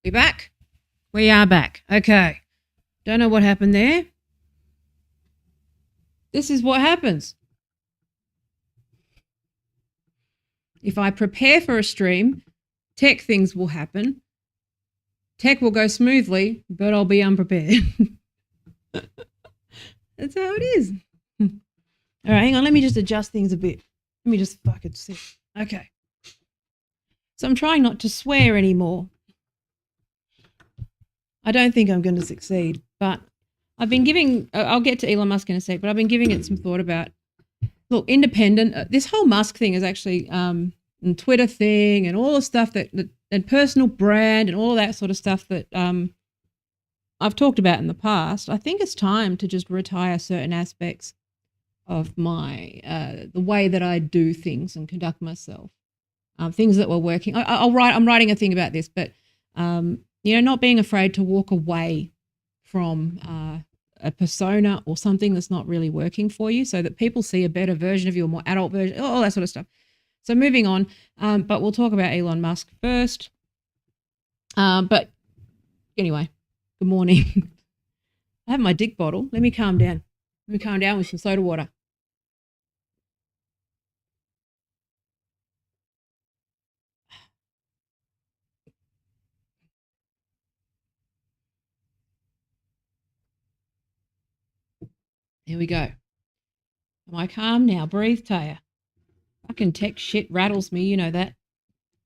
We back? We are back. Okay. Don't know what happened there. This is what happens. If I prepare for a stream, tech things will happen. Tech will go smoothly, but I'll be unprepared. That's how it is. All right, hang on. Let me just adjust things a bit. Let me just fucking sit. Okay. So I'm trying not to swear anymore. I don't think I'm going to succeed, but I've been giving, I'll get to Elon Musk in a sec, but I've been giving it some thought about, look, independent, this whole Musk thing is actually, and Twitter thing and all the stuff that and personal brand and all of that sort of stuff that I've talked about in the past. I think it's time to just retire certain aspects of my, the way that I do things and conduct myself. Things that were working. I'm writing a thing about this, but, not being afraid to walk away from a persona or something that's not really working for you so that people see a better version of you, a more adult version, all that sort of stuff. So moving on, but we'll talk about Elon Musk first. But anyway, good morning. I have my dick bottle. Let me calm down. Let me calm down with some soda water. Here we go. Am I calm now? Breathe, Taya. Fucking tech shit rattles me, you know that.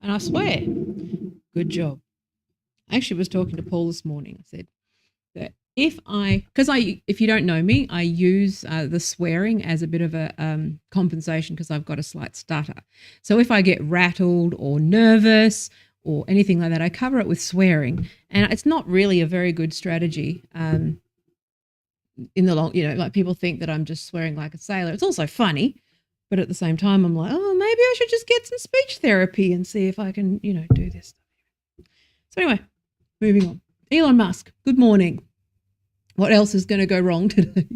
And I swear, good job. I actually was talking to Paul this morning. I said that if you don't know me, I use the swearing as a bit of a compensation because I've got a slight stutter. So if I get rattled or nervous or anything like that, I cover it with swearing. And it's not really a very good strategy in the long, like people think that I'm just swearing like a sailor. It's also funny, but at the same time, I'm like, oh, maybe I should just get some speech therapy and see if I can, do this. So anyway, moving on. Elon Musk, good morning. What else is going to go wrong today?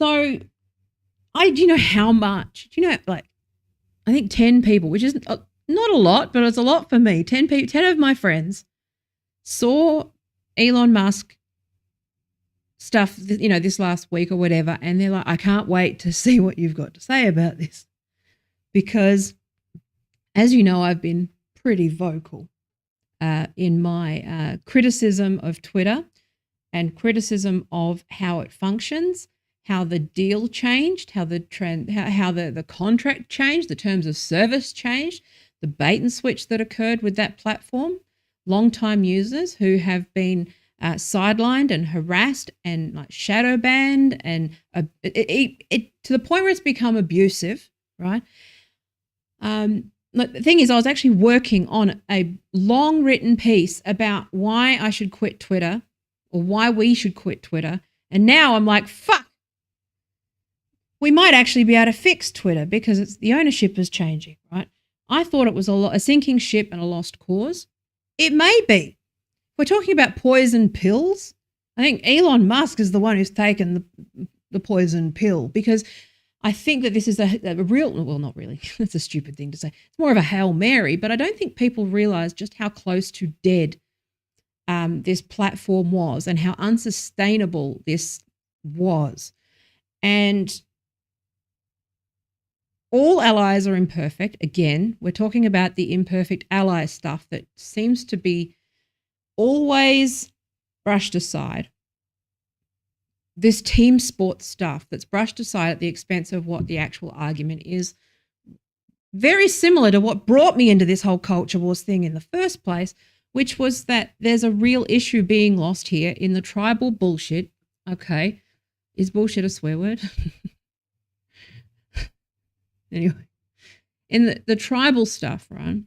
So do you know how much? Do you know, like, I think 10 people, which is not a lot, but it's a lot for me. 10 of my friends saw Elon Musk stuff, this last week or whatever, and they're like, I can't wait to see what you've got to say about this. Because, as you know, I've been pretty vocal in my criticism of Twitter and criticism of how it functions, how the deal changed, how the contract changed, the terms of service changed, the bait and switch that occurred with that platform. Long-time users who have been sidelined and harassed and like shadow banned and it to the point where it's become abusive, right? The thing is, I was actually working on a long written piece about why I should quit Twitter or why we should quit Twitter. And now I'm like, fuck, we might actually be able to fix Twitter because the ownership is changing, right? I thought it was a sinking ship and a lost cause. It may be. We're talking about poison pills. I think Elon Musk is the one who's taken the poison pill because I think that this is a real, well, not really. That's a stupid thing to say. It's more of a Hail Mary, but I don't think people realize just how close to dead this platform was and how unsustainable this was. And all allies are imperfect. Again, we're talking about the imperfect ally stuff that seems to be always brushed aside. This team sport stuff that's brushed aside at the expense of what the actual argument is. Very similar to what brought me into this whole culture wars thing in the first place, which was that there's a real issue being lost here in the tribal bullshit. Okay. Is bullshit a swear word? Anyway, in the tribal stuff, right,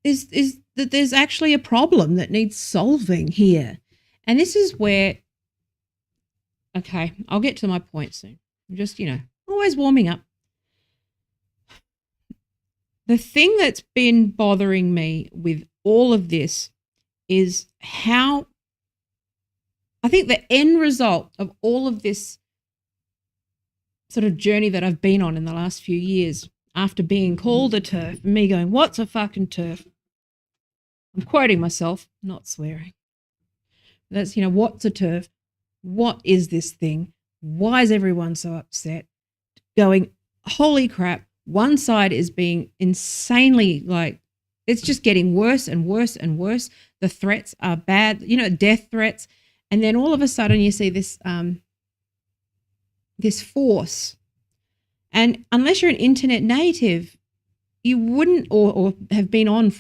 is that there's actually a problem that needs solving here. And this is where, okay, I'll get to my point soon. I'm just, always warming up. The thing that's been bothering me with all of this is how I think the end result of all of this sort of journey that I've been on in the last few years after being called a TERF, and me going, what's a fucking TERF? I'm quoting myself, not swearing. That's, what's a TERF? What is this thing? Why is everyone so upset? Going, holy crap, one side is being insanely it's just getting worse and worse and worse. The threats are bad, death threats. And then all of a sudden you see this this force. And unless you're an internet native, you wouldn't, or have been on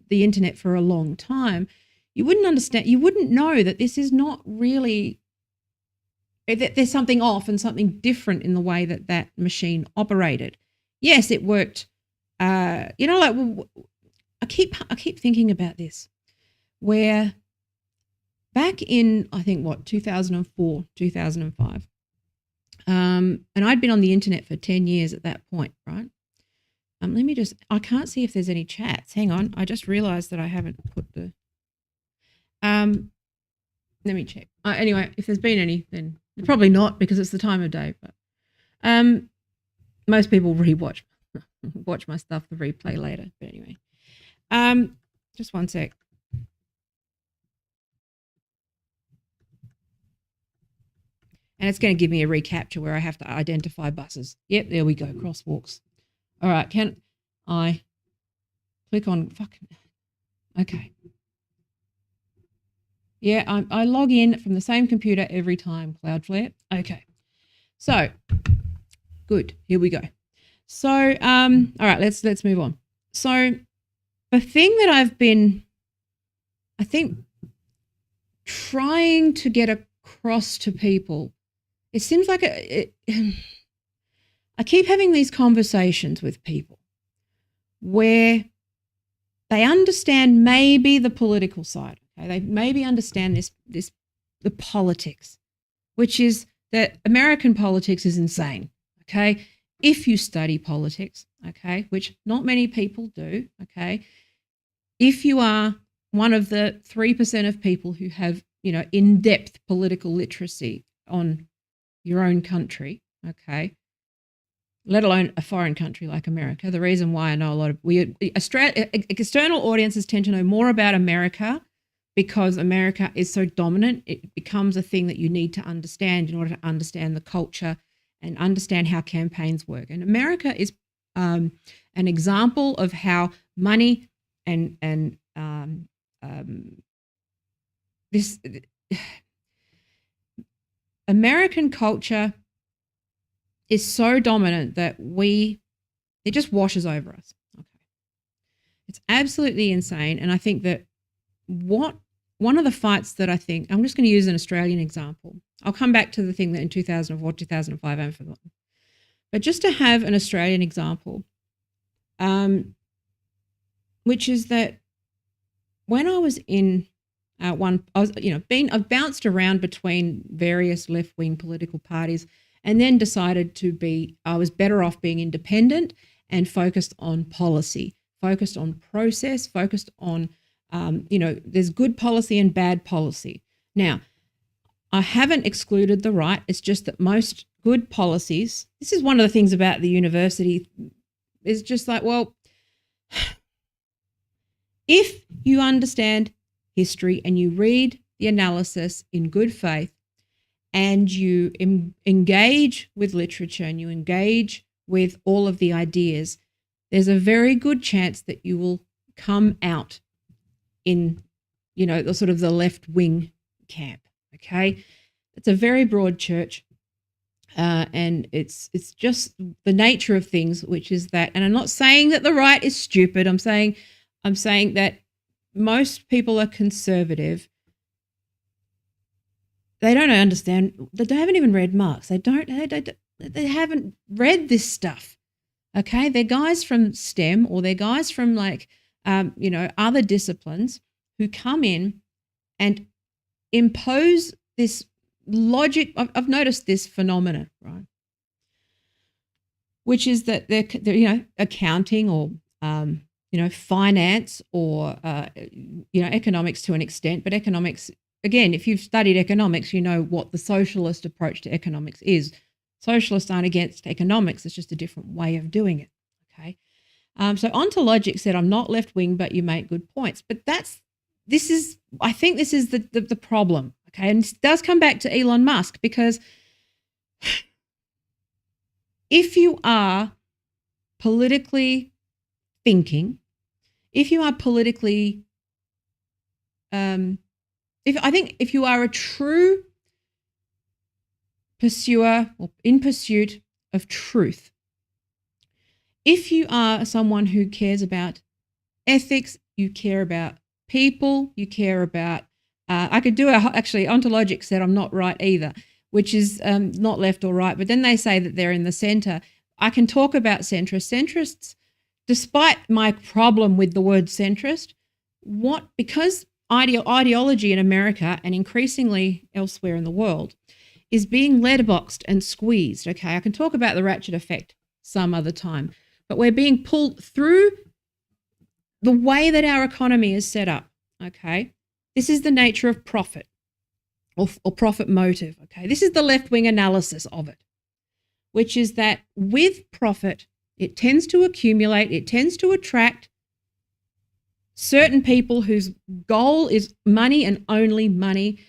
the internet for a long time, you wouldn't understand, you wouldn't know that this is not really, that there's something off and something different in the way that machine operated. Yes, it worked. I keep thinking about this, where back in, I think, 2004, 2005, and I'd been on the internet for 10 years at that point, right? I can't see if there's any chats. Hang on. I just realized that I haven't put the, let me check. Anyway, if there's been any, then probably not, because it's the time of day, but most people watch my stuff, the replay later. But anyway, just one sec. And it's going to give me a recapture where I have to identify buses. Yep, there we go, crosswalks. All right, can I click on fucking, okay. Yeah, I log in from the same computer every time, Cloudflare. Okay, so good, here we go. So, all right, let's move on. So the thing that I've been, I think, trying to get across to people, it seems like I keep having these conversations with people where they understand maybe the political side. Okay? They maybe understand the politics, which is that American politics is insane. Okay, if you study politics, okay, which not many people do. Okay, if you are one of the 3% of people who have in-depth political literacy on your own country, okay, let alone a foreign country like America. The reason why I know a lot of external audiences tend to know more about America because America is so dominant. It becomes a thing that you need to understand in order to understand the culture and understand how campaigns work. And America is an example of how money and this American culture is so dominant that it just washes over us. Okay. It's absolutely insane. And I think that one of the fights that I think, I'm just going to use an Australian example. I'll come back to the thing that in 2004, 2005, I've forgotten. But just to have an Australian example, which is that when I was in I've bounced around between various left-wing political parties and then decided I was better off being independent and focused on policy, focused on process, focused on, there's good policy and bad policy. Now, I haven't excluded the right. It's just that most good policies, this is one of the things about the university, is just like, well, if you understand history and you read the analysis in good faith and you engage with literature and you engage with all of the ideas, there's a very good chance that you will come out in, the sort of the left wing camp. Okay. It's a very broad church. And it's just the nature of things, which is that, and I'm not saying that the right is stupid. I'm saying that most people are conservative. They don't understand. They haven't even read Marx. They haven't read this stuff. Okay, they're guys from STEM or they're guys from other disciplines who come in and impose this logic. I've noticed this phenomenon, right? Which is that they're accounting or finance or, economics to an extent. But economics, again, if you've studied economics, you know what the socialist approach to economics is. Socialists aren't against economics. It's just a different way of doing it. okay? So ontologic said, I'm not left-wing, but you make good points. But I think this is the problem, okay? And it does come back to Elon Musk, because if you are politically thinking, if you are politically, if you are a true pursuer or in pursuit of truth, if you are someone who cares about ethics, you care about people, you care about, I could do actually, ontologic said I'm not right either, which is not left or right, but then they say that they're in the center. I can talk about centrists. Centrists, despite my problem with the word centrist, because ideology in America and increasingly elsewhere in the world is being letterboxed and squeezed, okay? I can talk about the ratchet effect some other time, but we're being pulled through the way that our economy is set up, okay? This is the nature of profit or profit motive, okay? This is the left-wing analysis of it, which is that with profit, it tends to accumulate, it tends to attract certain people whose goal is money and only money.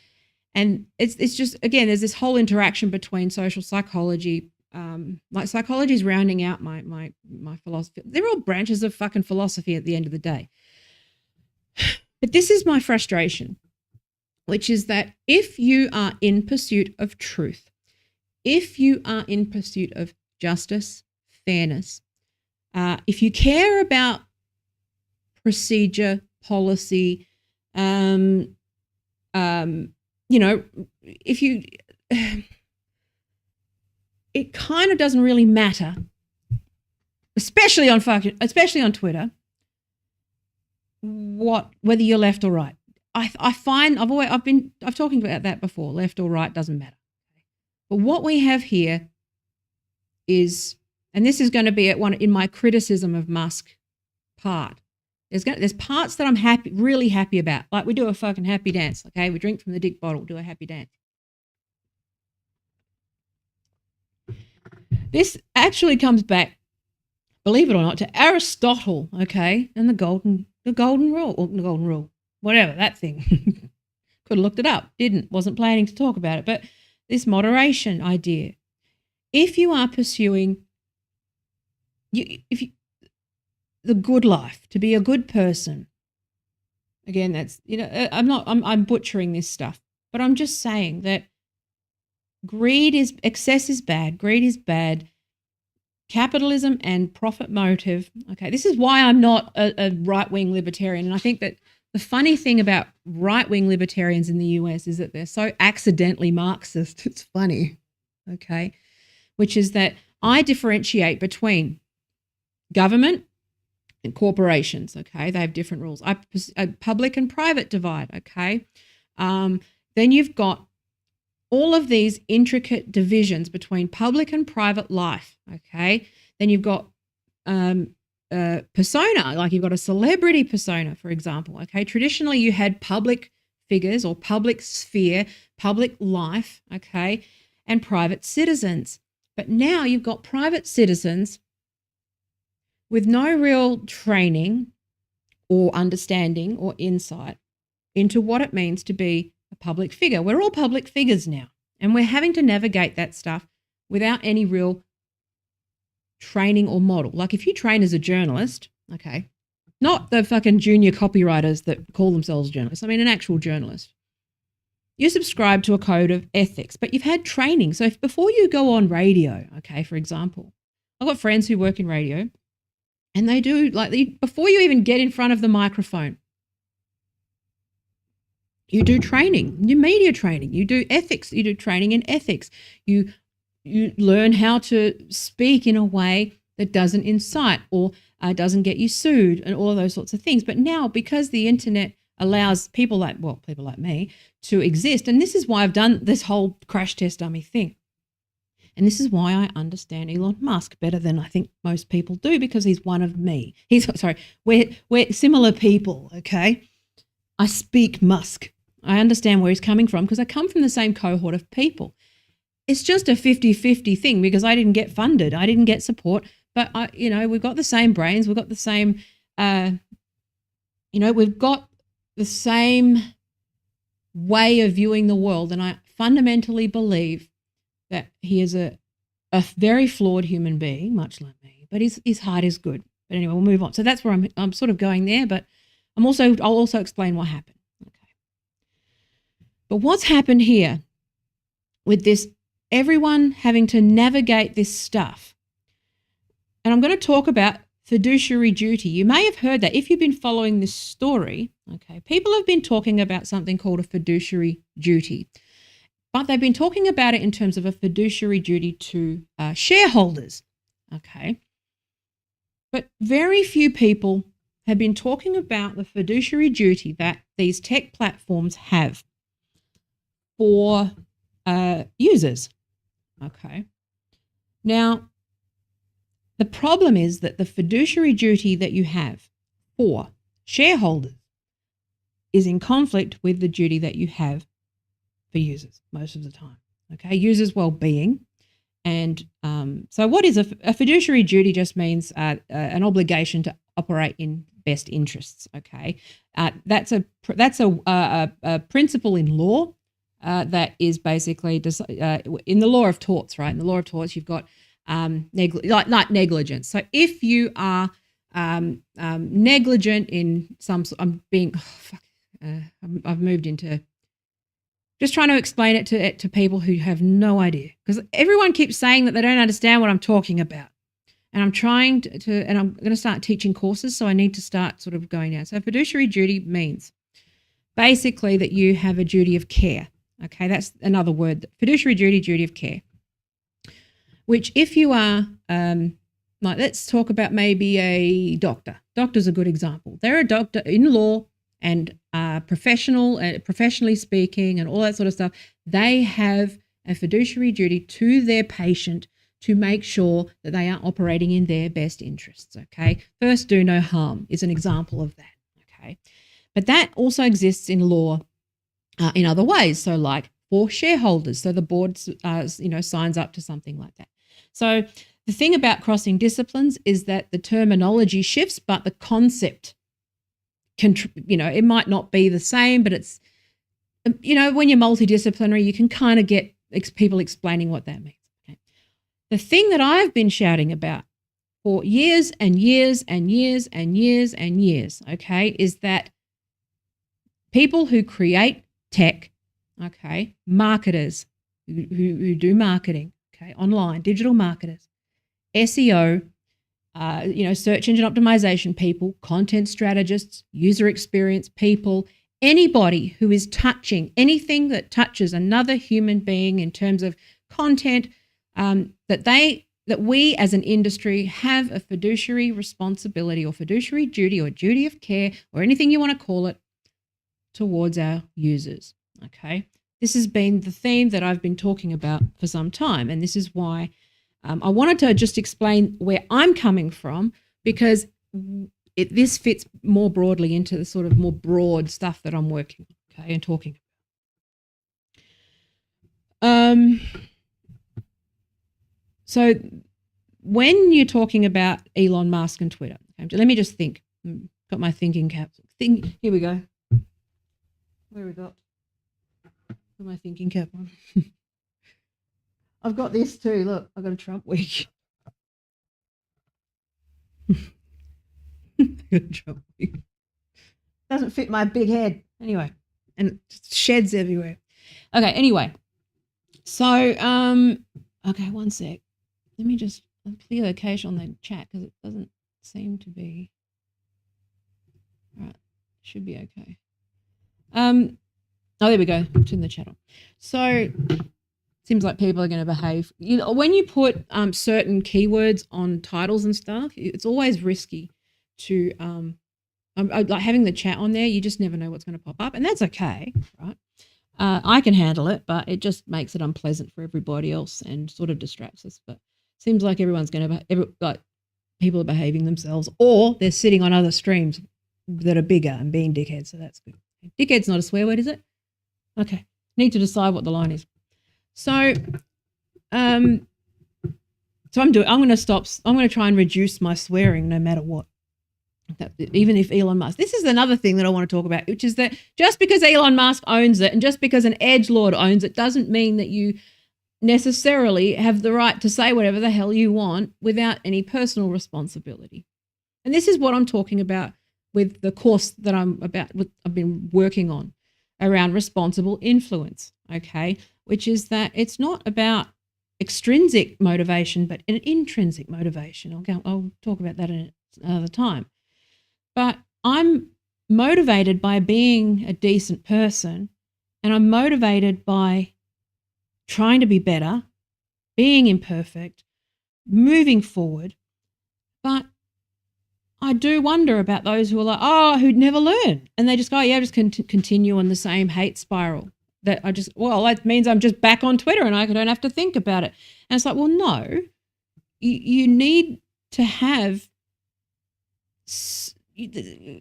And it's just, again, there's this whole interaction between social psychology. Like psychology is rounding out my philosophy. They're all branches of fucking philosophy at the end of the day. But this is my frustration, which is that if you are in pursuit of truth, if you are in pursuit of justice, fairness, if you care about procedure, policy, if you, it kind of doesn't really matter, especially on Twitter, whether you're left or right. I find I've talking about that before. Left or right doesn't matter. But what we have here is, and this is going to be in my criticism of Musk part. There's parts that I'm really happy about. Like we do a fucking happy dance, okay? We drink from the dick bottle, do a happy dance. This actually comes back, believe it or not, to Aristotle, okay? And the golden rule, whatever, that thing. Could have looked it up, wasn't planning to talk about it, but this moderation idea. If you are pursuing the good life, to be a good person, again, that's, I'm butchering this stuff, but I'm just saying that excess is bad, greed is bad, capitalism and profit motive. Okay, this is why I'm not a right-wing libertarian. And I think that the funny thing about right-wing libertarians in the US is that they're so accidentally Marxist. It's funny, okay, which is that I differentiate between government and corporations, okay? They have different rules. A public and private divide, okay? Then you've got all of these intricate divisions between public and private life, okay? Then you've got persona, like you've got a celebrity persona, for example, okay? Traditionally, you had public figures or public sphere, public life, okay, and private citizens. But now you've got private citizens with no real training or understanding or insight into what it means to be a public figure. We're all public figures now, and we're having to navigate that stuff without any real training or model. Like if you train as a journalist, okay, not the fucking junior copywriters that call themselves journalists, I mean an actual journalist, you subscribe to a code of ethics, but you've had training. So if before you go on radio, okay, for example, I've got friends who work in radio, and they do, before you even get in front of the microphone, you do training, you media training, you do ethics, you do training in ethics. You learn how to speak in a way that doesn't incite or doesn't get you sued and all of those sorts of things. But now, because the internet allows people like me to exist, and this is why I've done this whole crash test dummy thing. And this is why I understand Elon Musk better than I think most people do, because he's one of me. We're similar people, okay? I speak Musk. I understand where he's coming from because I come from the same cohort of people. It's just a 50-50 thing because I didn't get funded. I didn't get support, but but we've got the same brains. We've got the same, we've got the same way of viewing the world. And I fundamentally believe that he is a very flawed human being, much like me, but his heart is good. But anyway, we'll move on. So that's where I'm sort of going there, but I'll also explain what happened. Okay. But what's happened here with this, everyone having to navigate this stuff, and I'm going to talk about fiduciary duty. You may have heard that if you've been following this story, okay, people have been talking about something called a fiduciary duty, but they've been talking about it in terms of a fiduciary duty to shareholders, okay? But very few people have been talking about the fiduciary duty that these tech platforms have for users, okay? Now, the problem is that the fiduciary duty that you have for shareholders is in conflict with the duty that you have for users most of the time, okay? Users' well-being. And so what is a fiduciary duty? Just means an obligation to operate in best interests, okay? That's a principle in law that is basically in the law of torts, right? In the law of torts, you've got like negligence. So if you are negligent in some, I've moved into just trying to explain it to people who have no idea, because everyone keeps saying that they don't understand what I'm talking about. And I'm trying and I'm going to start teaching courses, so I need to start sort of going down. So fiduciary duty means basically that you have a duty of care. Okay, that's another word. Fiduciary duty of care. Which if you are, like let's talk about maybe a doctor. Doctor's a good example. They're a doctor in law and professionally speaking and all that sort of stuff. They have a fiduciary duty to their patient to make sure that they are operating in their best interests, okay? First, do no harm is an example of that, okay? But that also exists in law in other ways, so like for shareholders. So the board, signs up to something like that. So the thing about crossing disciplines is that the terminology shifts, but the concept can, it might not be the same, but it's, when you're multidisciplinary, you can kind of get people explaining what that means. Okay. The thing that I've been shouting about for years and years and years and years and years, okay, is that people who create tech, okay, marketers who do marketing, okay, online, digital marketers, SEO, search engine optimization people, content strategists, user experience people, anybody who is touching anything that touches another human being in terms of content, that we as an industry have a fiduciary responsibility or fiduciary duty or duty of care or anything you want to call it towards our users, okay? This has been the theme that I've been talking about for some time, and this is why I wanted to just explain where I'm coming from, because this fits more broadly into the sort of more broad stuff that I'm working on, okay, and talking about. So when you're talking about Elon Musk and Twitter, okay, let me just think. Got my thinking cap. Here we go. Where we got? Put my thinking cap on. I've got this too. Look, I've got a Trump wig. Trump wig. Doesn't fit my big head. Anyway, and sheds everywhere. Okay, anyway. So, okay, one sec. Let me just clear the cache on the chat because it doesn't seem to be. All right, should be okay. Oh, there we go. Turn the chat on. So, seems like people are going to behave. When you put certain keywords on titles and stuff, it's always risky to like having the chat on there. You just never know what's going to pop up, and that's okay, right? I can handle it, but it just makes it unpleasant for everybody else and sort of distracts us. But it seems like everyone's going to people are behaving themselves, or they're sitting on other streams that are bigger and being dickheads. So that's good. Dickhead's not a swear word, is it? Okay. Need to decide what the line is. So So I'm going to try and reduce my swearing no matter what. Even if Elon Musk, this is another thing that I want to talk about, which is that just because Elon Musk owns it and just because an edgelord owns it doesn't mean that you necessarily have the right to say whatever the hell you want without any personal responsibility. And this is what I'm talking about with the course that I've been working on around responsible influence, okay, which is that it's not about extrinsic motivation, but an intrinsic motivation. I'll talk about that another time. But I'm motivated by being a decent person, and I'm motivated by trying to be better, being imperfect, moving forward. But I do wonder about those who are like, who'd never learn. And they just go, just continue on the same hate spiral. That means I'm just back on Twitter and I don't have to think about it. And it's like, well, no, you need to have,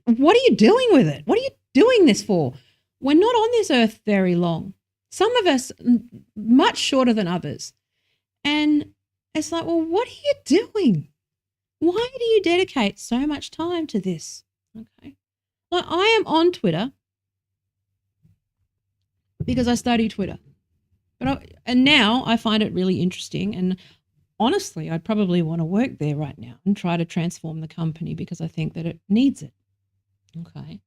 what are you doing with it? What are you doing this for? We're not on this earth very long. Some of us much shorter than others. And it's like, well, what are you doing? Why do you dedicate so much time to this? Okay. Well, I am on Twitter because I study Twitter. And now I find it really interesting. And honestly, I'd probably want to work there right now and try to transform the company because I think that it needs it. Okay.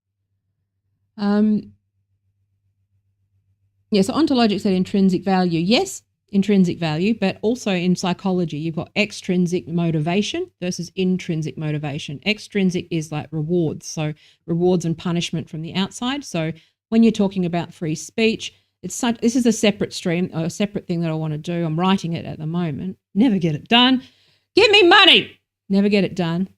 So ontologic said intrinsic value. Yes, intrinsic value, but also in psychology, you've got extrinsic motivation versus intrinsic motivation. Extrinsic is like rewards. So rewards and punishment from the outside. So when you're talking about free speech, this is a separate stream, or a separate thing that I want to do. I'm writing it at the moment. Never get it done. Give me money. Never get it done.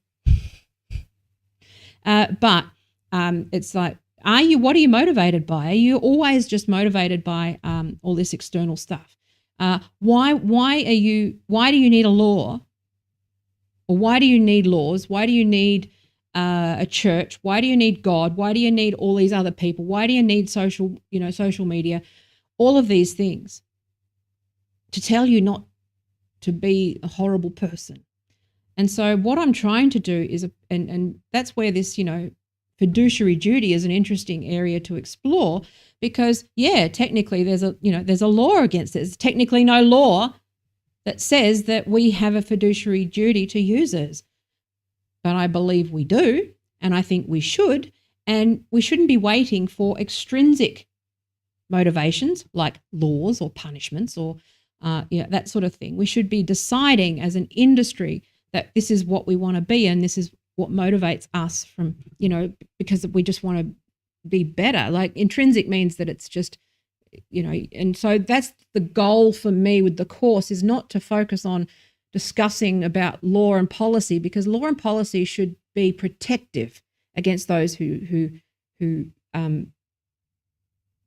But it's like, what are you motivated by? Are you always just motivated by all this external stuff? Why do you need a law? Or why do you need laws? Why do you need a church? Why do you need God? Why do you need all these other people? Why do you need social media? All of these things to tell you not to be a horrible person. And so what I'm trying to do is, and that's where this, fiduciary duty is an interesting area to explore because, technically there's a law against it. There's technically no law that says that we have a fiduciary duty to users. But I believe we do, and I think we should, and we shouldn't be waiting for extrinsic motivations like laws or punishments or that sort of thing. We should be deciding as an industry that this is what we want to be and this is what motivates us from, because we just want to be better. Like intrinsic means that it's just, and so that's the goal for me with the course, is not to focus on discussing about law and policy, because law and policy should be protective against those who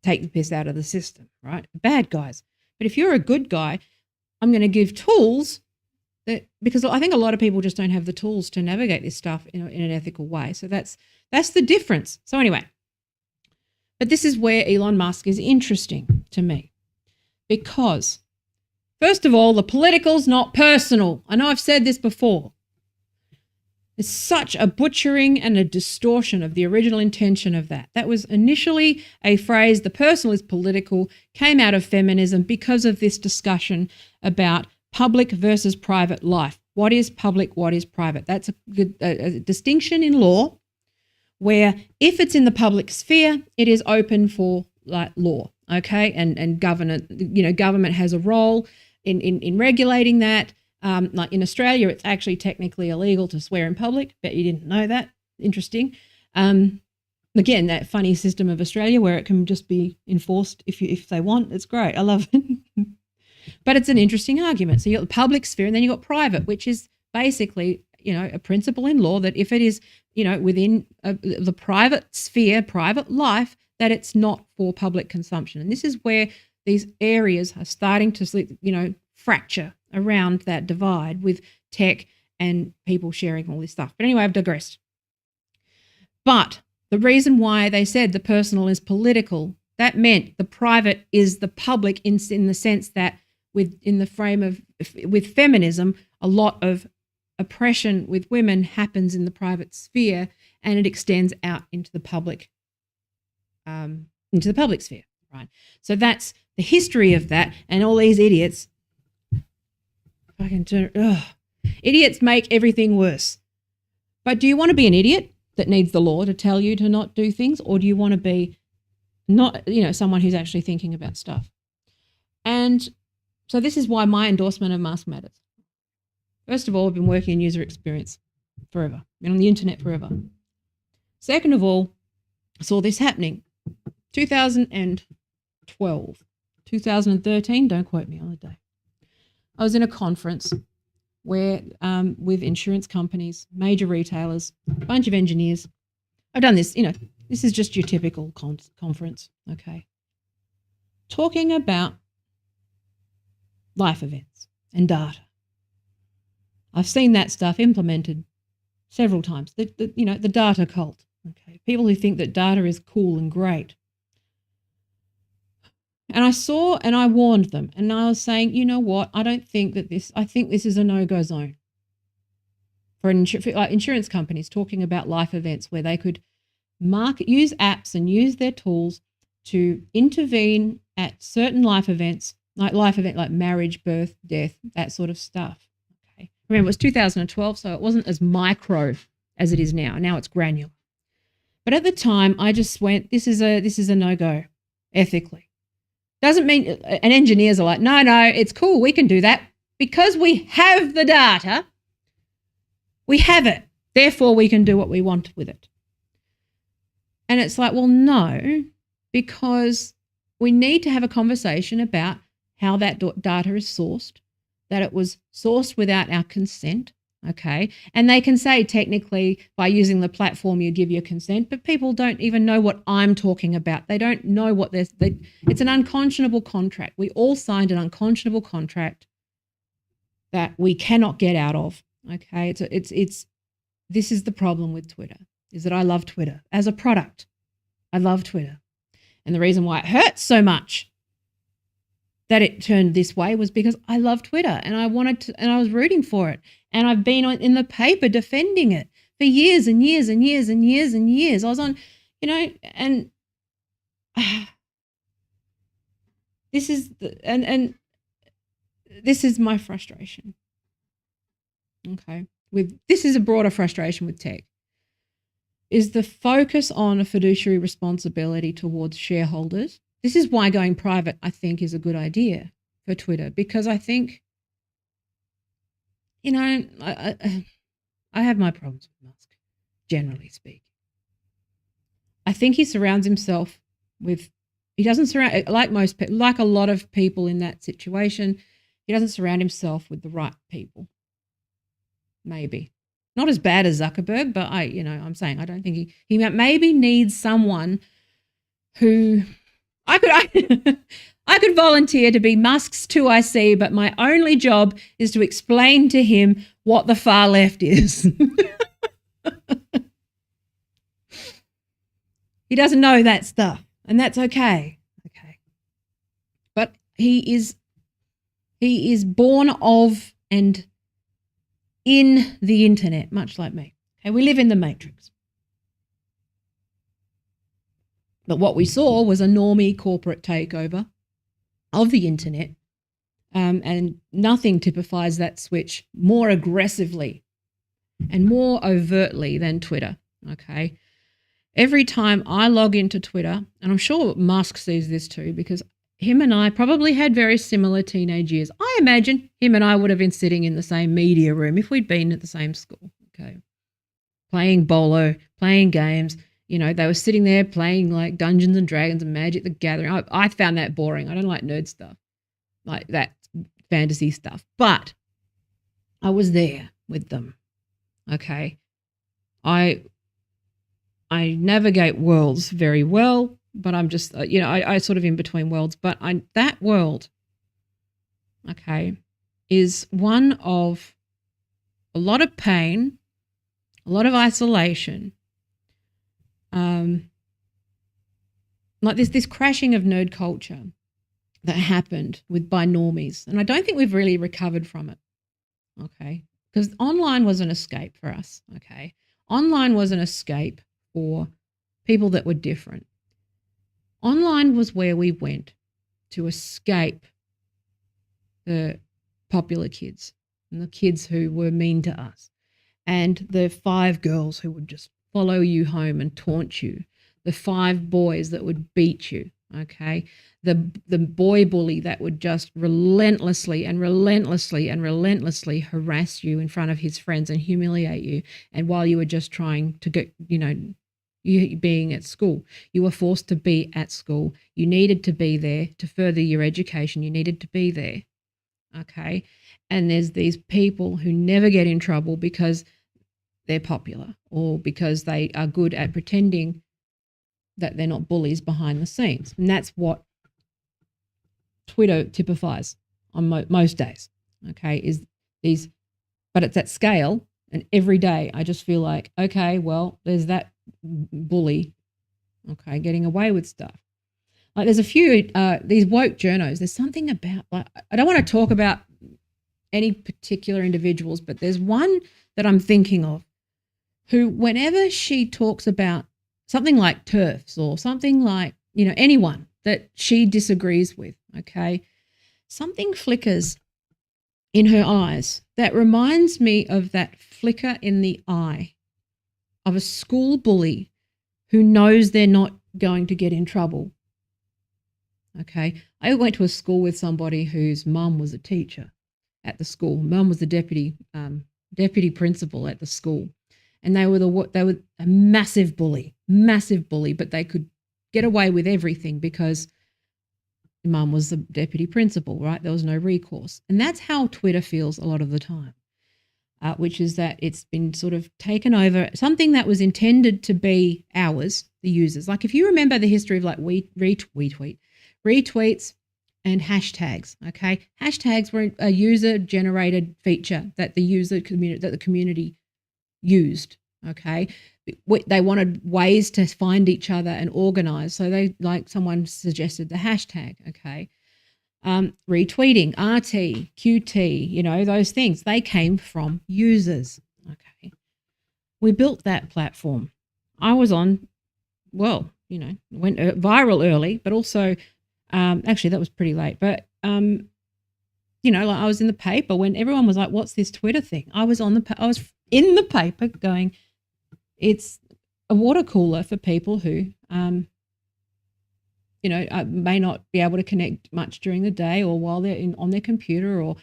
take the piss out of the system, right? Bad guys. But if you're a good guy, I'm going to give tools because I think a lot of people just don't have the tools to navigate this stuff in an ethical way. So that's the difference. So anyway, but this is where Elon Musk is interesting to me because, first of all, the political's not personal. I know I've said this before. It's such a butchering and a distortion of the original intention of that. That was initially a phrase, the personal is political, came out of feminism because of this discussion about public versus private life. What is public? What is private? That's a distinction in law where if it's in the public sphere, it is open for law, okay? And government has a role in regulating that. Like in Australia, it's actually technically illegal to swear in public. Bet you didn't know that. Interesting. Again, that funny system of Australia where it can just be enforced if they want. It's great. I love it. But it's an interesting argument. So you've got the public sphere and then you've got private, which is basically, a principle in law that if it is, within the private sphere, private life, that it's not for public consumption. And this is where these areas are starting to, fracture around that divide with tech and people sharing all this stuff. But anyway, I've digressed. But the reason why they said the personal is political, that meant the private is the public in the sense that with feminism, a lot of oppression with women happens in the private sphere, and it extends out into the public sphere, right? So that's the history of that, and all these idiots idiots make everything worse. But do you want to be an idiot that needs the law to tell you to not do things, or do you want to be not, someone who's actually thinking about stuff? And so this is why my endorsement of Musk matters. First of all, I've been working in user experience forever, been on the internet forever. Second of all, I saw this happening 2012, 2013, don't quote me on the day. I was in a conference where with insurance companies, major retailers, a bunch of engineers. I've done this, this is just your typical conference, okay? Talking about life events and data. I've seen that stuff implemented several times. The data cult, okay? People who think that data is cool and great. And I saw and I warned them, and I was saying, you know what? I think this is a no-go zone for insurance companies talking about life events where they could use apps and use their tools to intervene at certain life events, like marriage, birth, death, that sort of stuff. Okay. Remember, it was 2012, so it wasn't as micro as it is now. Now it's granular. But at the time, I just went, this is a no-go ethically. Doesn't mean, and engineers are like, no, it's cool. We can do that because we have the data. We have it. Therefore, we can do what we want with it. And it's like, well, no, because we need to have a conversation about how that data is sourced, that it was sourced without our consent. Okay. And they can say technically by using the platform you give your consent, but people don't even know what I'm talking about. They don't know what it's an unconscionable contract. We all signed an unconscionable contract that we cannot get out of. Okay. This is the problem with Twitter, is that I love Twitter as a product. I love Twitter. And the reason why it hurts so much that it turned this way was because I love Twitter and I was rooting for it. And I've been in the paper defending it for years and years and years and years and years. I was on, and this is this is my frustration. Okay. This is a broader frustration with tech, is the focus on a fiduciary responsibility towards shareholders. This is why going private, I think, is a good idea for Twitter, because I think, I have my problems with Musk, generally speaking. I think he surrounds himself with, he doesn't surround, like a lot of people in that situation, he doesn't surround himself with the right people. Maybe. Not as bad as Zuckerberg, but I'm saying I don't think he maybe needs someone who I could volunteer to be Musk's 2IC, but my only job is to explain to him what the far left is. He doesn't know that stuff, and that's okay. Okay. But he is born of and in the internet, much like me. Okay, we live in the matrix. But what we saw was a normie corporate takeover of the internet, and nothing typifies that switch more aggressively and more overtly than Twitter, okay? Every time I log into Twitter, and I'm sure Musk sees this too, because him and I probably had very similar teenage years. I imagine him and I would have been sitting in the same media room if we'd been at the same school, okay? Playing bolo, playing games. They were sitting there playing like Dungeons and Dragons and Magic the Gathering. I found that boring. I don't like nerd stuff, like that fantasy stuff. But I was there with them, okay? I navigate worlds very well, but I'm just, I sort of in between worlds. But that world, okay, is one of a lot of pain, a lot of isolation, like this crashing of nerd culture that happened by normies. And I don't think we've really recovered from it. okay? Because online was an escape for us, okay? Online was an escape for people that were different. Online was where we went to escape the popular kids and the kids who were mean to us, and the 5 girls who would just follow you home and taunt you, the 5 boys that would beat you, okay? The boy bully that would just relentlessly harass you in front of his friends and humiliate you, and while you were just trying to get, you being at school. You were forced to be at school. You needed to be there to further your education. You needed to be there, okay? And there's these people who never get in trouble because they're popular or because they are good at pretending that they're not bullies behind the scenes. And that's what Twitter typifies on most days, okay, is these, but it's at scale. And every day I just feel like, okay, well, there's that bully, okay, getting away with stuff. Like there's a few, these woke journos, there's something about, like, I don't want to talk about any particular individuals, but there's one that I'm thinking of who, whenever she talks about something like TERFs or something like, anyone that she disagrees with, okay, something flickers in her eyes that reminds me of that flicker in the eye of a school bully who knows they're not going to get in trouble. Okay, I went to a school with somebody whose mum was a teacher at the school. Mum was the deputy principal at the school, and they were a massive bully, but they could get away with everything because mum was the deputy principal, right? There was no recourse, and that's how Twitter feels a lot of the time. Which is that it's been sort of taken over, something that was intended to be ours, the users. Like if you remember the history of like retweets and hashtags, okay? Hashtags were a user-generated feature that the community used, okay? They wanted ways to find each other and organize, so they, like someone suggested the hashtag, okay? Retweeting, RT, QT, those things, they came from users, okay? We built that platform. I was on, went viral early, but also, actually that was pretty late, but, like I was in the paper when everyone was like, what's this Twitter thing? I was in the paper going, it's a water cooler for people who, may not be able to connect much during the day or while they're on their computer or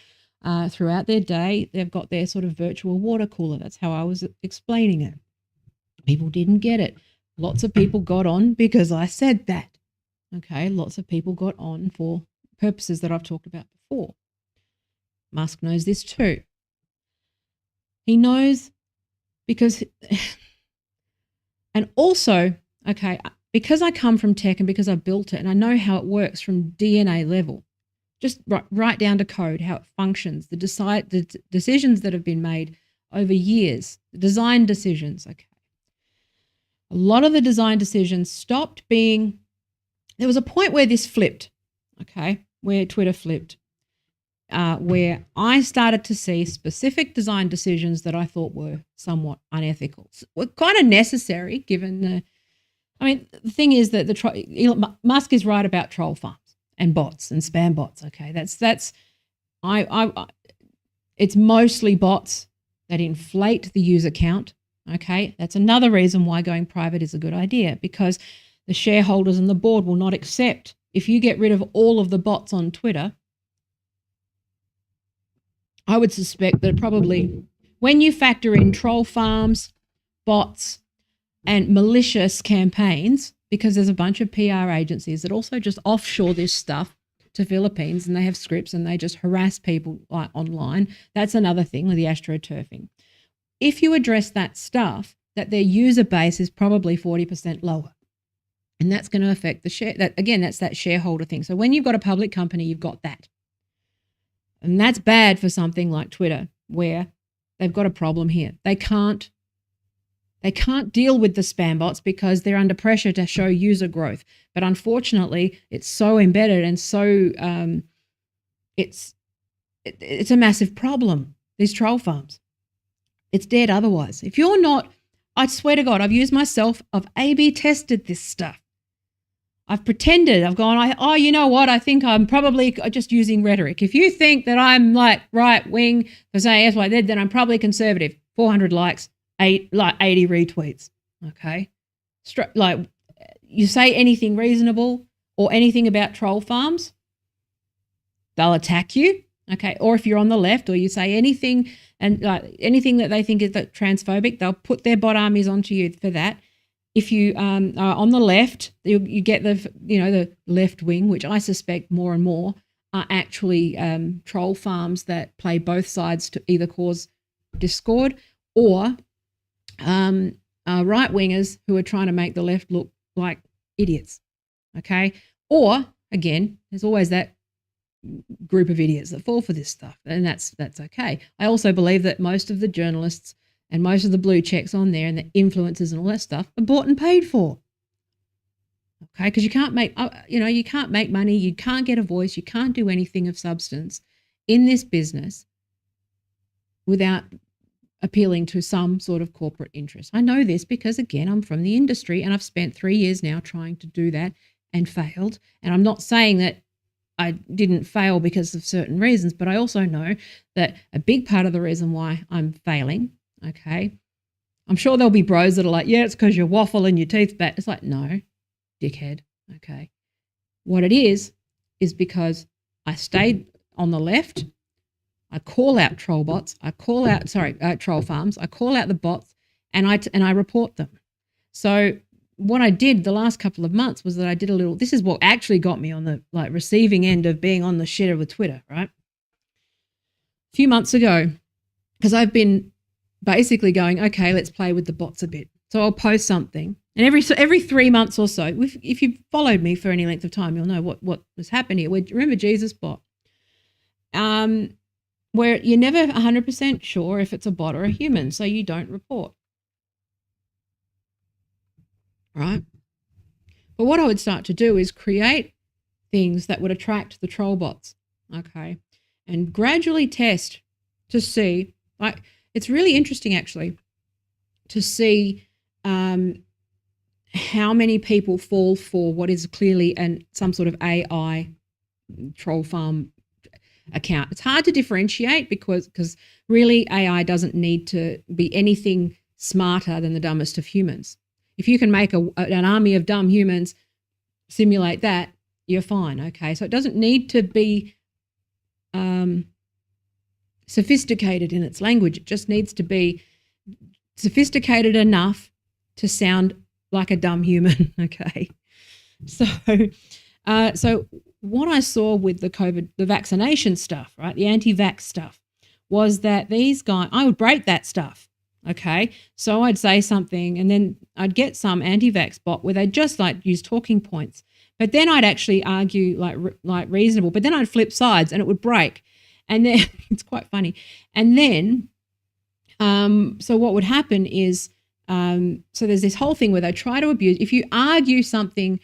throughout their day. They've got their sort of virtual water cooler. That's how I was explaining it. People didn't get it. Lots of people got on because I said that. Okay, lots of people got on for purposes that I've talked about before. Musk knows this too. He knows because, and also, okay, because I come from tech and because I built it and I know how it works from DNA level, just right down to code, how it functions, the decisions that have been made over years, the design decisions, okay. A lot of the design decisions stopped being, there was a point where this flipped, okay, where Twitter flipped, where I started to see specific design decisions that I thought were somewhat unethical. Were kind of necessary given the thing is that Elon Musk is right about troll farms and bots and spam bots. Okay, it's mostly bots that inflate the user count. Okay, that's another reason why going private is a good idea, because the shareholders and the board will not accept if you get rid of all of the bots on Twitter. I would suspect that probably when you factor in troll farms, bots, and malicious campaigns, because there's a bunch of PR agencies that also just offshore this stuff to Philippines, and they have scripts and they just harass people online. That's another thing with the astroturfing. If you address that stuff, that their user base is probably 40% lower. And that's going to affect the share. That's that shareholder thing. So when you've got a public company, you've got that. And that's bad for something like Twitter, where they've got a problem here. They can't deal with the spam bots because they're under pressure to show user growth. But unfortunately, it's so embedded and so it's a massive problem. these troll farms. It's dead otherwise. If you're not, I swear to God, I've used myself, I've A/B tested this stuff. I've pretended, I've gone, you know what, I think I'm probably just using rhetoric. If you think that I'm like right wing for saying X, Y, Z, then I'm probably conservative. 400 likes, 80 retweets, okay? Like, you say anything reasonable or anything about troll farms, they'll attack you, okay? Or if you're on the left or you say anything and anything that they think is transphobic, they'll put their bot armies onto you for that. If you are on the left, you get the left wing, which I suspect more and more are actually troll farms that play both sides to either cause discord or right wingers who are trying to make the left look like idiots. Okay, or again, there's always that group of idiots that fall for this stuff, and that's okay. I also believe that most of the journalists and most of the blue checks on there and the influencers and all that stuff are bought and paid for. Okay, because you can't make money, you can't get a voice, you can't do anything of substance in this business without appealing to some sort of corporate interest. I know this because, again, I'm from the industry and I've spent 3 years now trying to do that and failed. And I'm not saying that I didn't fail because of certain reasons, but I also know that a big part of the reason why I'm failing, okay, I'm sure there'll be bros that are like, yeah, it's because you waffle and your teeth back. It's like, no, dickhead, okay. What it is because I stayed on the left. I call out troll bots. Troll farms. I call out the bots and I report them. So what I did the last couple of months was that I did a little, this is what actually got me on the receiving end of being on the shitter with Twitter, right? A few months ago, because I've been basically going, okay, let's play with the bots a bit. So I'll post something. And every 3 months or so, if you've followed me for any length of time, you'll know what has happened here. Remember Jesus bot? Where you're never 100% sure if it's a bot or a human, so you don't report. Right? But what I would start to do is create things that would attract the troll bots, okay, and gradually test to see, like, it's really interesting actually to see how many people fall for what is clearly some sort of AI troll farm account. It's hard to differentiate because really AI doesn't need to be anything smarter than the dumbest of humans. If you can make an army of dumb humans simulate that, you're fine, okay? So it doesn't need to be sophisticated in its language. It just needs to be sophisticated enough to sound like a dumb human, okay? So what I saw with the vaccination stuff, right, the anti-vax stuff, was that these guys, I would break that stuff, okay? So I'd say something and then I'd get some anti-vax bot where they'd just use talking points, but then I'd actually argue like reasonable, but then I'd flip sides and it would break. And then it's quite funny. And then, so what would happen is, so there's this whole thing where they try to abuse, if you argue something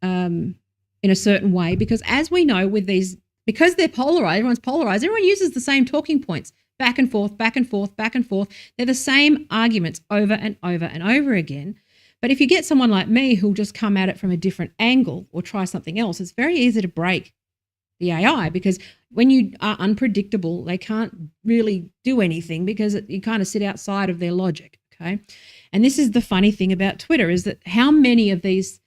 in a certain way, because as we know with these, because they're polarized, everyone's polarized, everyone uses the same talking points, back and forth, back and forth, back and forth. They're the same arguments over and over and over again. But if you get someone like me who'll just come at it from a different angle or try something else, it's very easy to break the AI, because when you are unpredictable, they can't really do anything because you kind of sit outside of their logic, okay? And this is the funny thing about Twitter, is that how many of these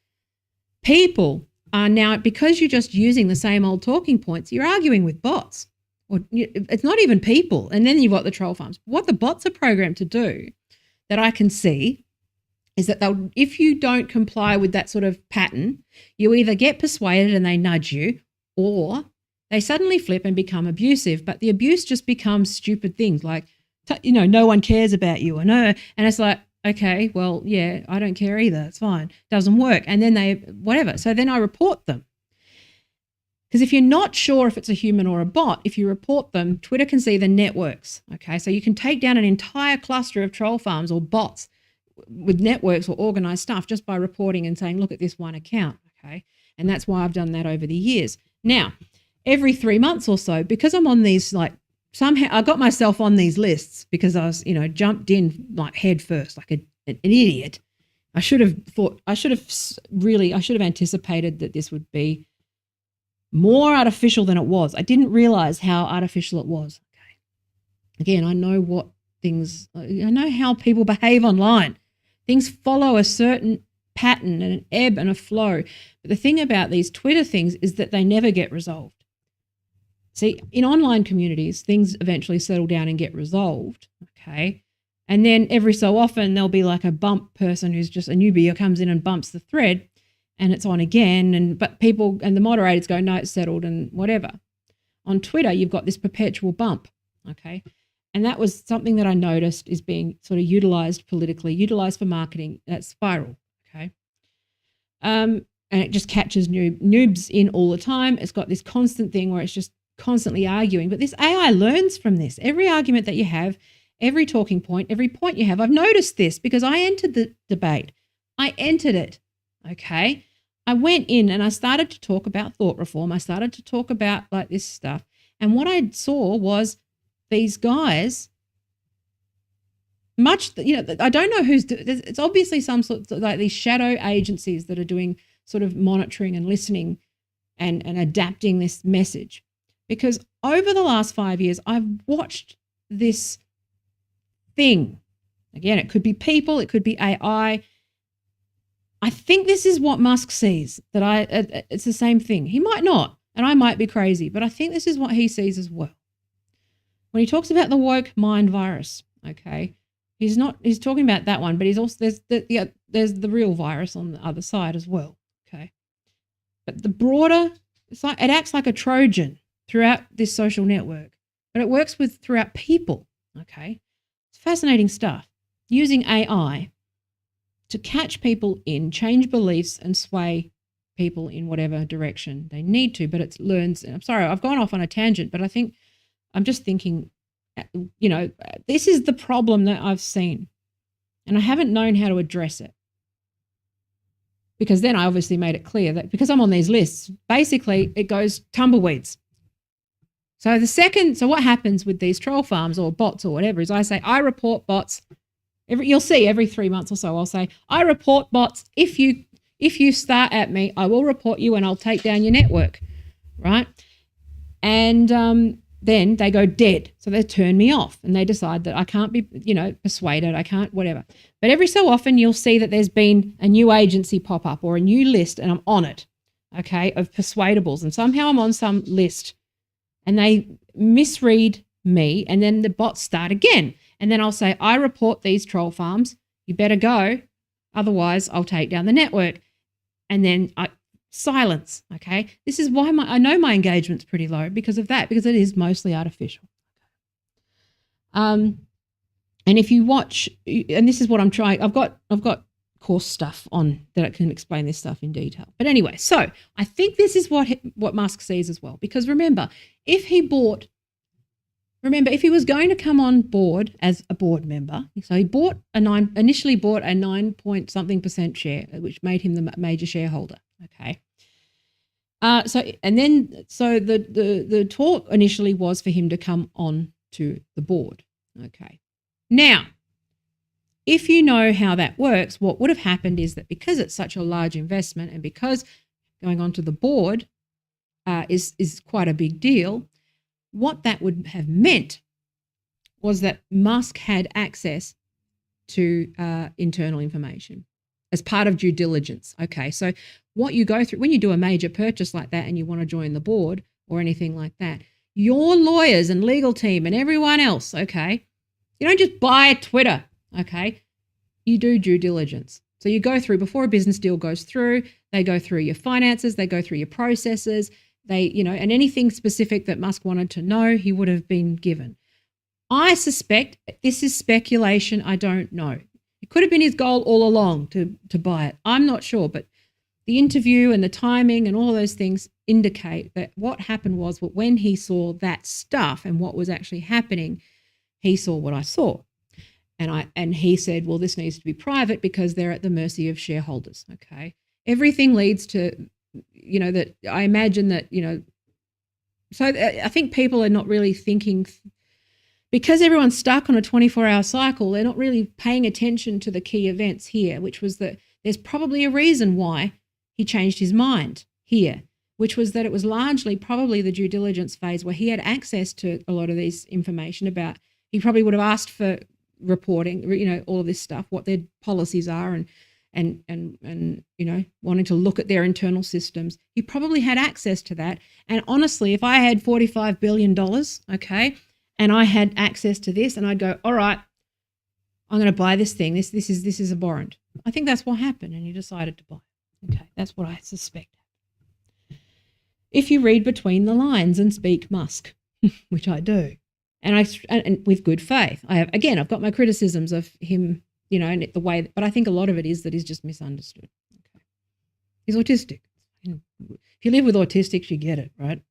people are now, because you're just using the same old talking points, you're arguing with bots. Or it's not even people. And then you've got the troll farms. What the bots are programmed to do that I can see is that if you don't comply with that sort of pattern, you either get persuaded and they nudge you, or they suddenly flip and become abusive. But the abuse just becomes stupid things like, no one cares about you, or no. And it's like, okay, well, yeah, I don't care either. It's fine. Doesn't work. And then whatever. So then I report them. Because if you're not sure if it's a human or a bot, if you report them, Twitter can see the networks, okay? So you can take down an entire cluster of troll farms or bots with networks or organized stuff just by reporting and saying, look at this one account, okay? And that's why I've done that over the years. Now, every 3 months or so, because I'm on these somehow I got myself on these lists because I was, jumped in like head first, like an idiot. I should have anticipated that this would be more artificial than it was. I didn't realize how artificial it was. Okay. Again, I know I know how people behave online. Things follow a certain pattern and an ebb and a flow. But the thing about these Twitter things is that they never get resolved. See, in online communities, things eventually settle down and get resolved, okay? And then every so often there'll be like a bump person who's just a newbie who comes in and bumps the thread and it's on again. But people and the moderators go, no, it's settled and whatever. On Twitter, you've got this perpetual bump, okay? And that was something that I noticed is being sort of utilized politically, utilized for marketing. That spiral, okay? And it just catches noobs in all the time. It's got this constant thing where it's just constantly arguing. But this AI learns from this. Every argument that you have, every talking point, every point you have, I've noticed this because I entered the debate. I entered it, okay? I went in and I started to talk about thought reform. I started to talk about like this stuff. And what I saw was these guys, I don't know it's obviously some sort of like these shadow agencies that are doing sort of monitoring and listening and adapting this message. Because over the last 5 years, I've watched this thing. Again, it could be people, it could be AI. I think this is what Musk sees, that it's the same thing. He might not, and I might be crazy, but I think this is what he sees as well. When he talks about the woke mind virus, okay, he's talking about that one, but he's also, there's the real virus on the other side as well, okay. But the broader, it acts like a Trojan throughout this social network, but it works throughout people, okay? It's fascinating stuff. Using AI to catch people in, change beliefs and sway people in whatever direction they need to, but it learns. I'm sorry, I've gone off on a tangent, but I'm just thinking, this is the problem that I've seen and I haven't known how to address it. Because then I obviously made it clear that because I'm on these lists, basically it goes tumbleweeds. So what happens with these troll farms or bots or whatever is I say, I report bots. You'll see every 3 months or so, I'll say, I report bots. If you start at me, I will report you and I'll take down your network, right? And then they go dead. So they turn me off and they decide that I can't be, persuaded. I can't, whatever. But every so often you'll see that there's been a new agency pop up or a new list and I'm on it, okay, of persuadables. And somehow I'm on some list and they misread me and then the bots start again. And then I'll say, I report these troll farms. You better go. Otherwise, I'll take down the network. And then silence, okay? This is why I know my engagement's pretty low because of that, because it is mostly artificial. And if you watch, and this is what I'm trying, I've got course stuff on that I can explain this stuff in detail. But anyway, so I think this is what Musk sees as well. Because remember, if he was going to come on board as a board member, so he initially bought a 9 point something % share, which made him the major shareholder. Okay. So the talk initially was for him to come on to the board. Okay. Now, if you know how that works, what would have happened is that because it's such a large investment and because going on to the board is quite a big deal, what that would have meant was that Musk had access to internal information as part of due diligence. Okay, so what you go through when you do a major purchase like that and you want to join the board or anything like that, your lawyers and legal team and everyone else, okay, you don't just buy Twitter, okay, you do due diligence. So you go through, before a business deal goes through, they go through your finances, they go through your processes, and anything specific that Musk wanted to know, he would have been given. I suspect, this is speculation, I don't know. It could have been his goal all along to buy it. I'm not sure, but the interview and the timing and all those things indicate that what happened was that when he saw that stuff and what was actually happening, he saw what I saw. And he said, well, this needs to be private because they're at the mercy of shareholders, okay? Everything leads to, that I imagine that, so I think people are not really thinking because everyone's stuck on a 24-hour cycle, they're not really paying attention to the key events here, which was that there's probably a reason why he changed his mind here, which was that it was largely probably the due diligence phase where he had access to a lot of this information about, he probably would have asked for reporting, all of this stuff, what their policies are and wanting to look at their internal systems. He probably had access to that. And honestly, if I had $45 billion, okay, and I had access to this and I'd go, all right, I'm going to buy this thing. This is abhorrent. I think that's what happened, and he decided to buy it. Okay, that's what I suspect. If you read between the lines and speak Musk, which I do, and with good faith, I've got my criticisms of him, and the way, but I think a lot of it is that he's just misunderstood. Okay. He's autistic. If you live with autistics, you get it, right?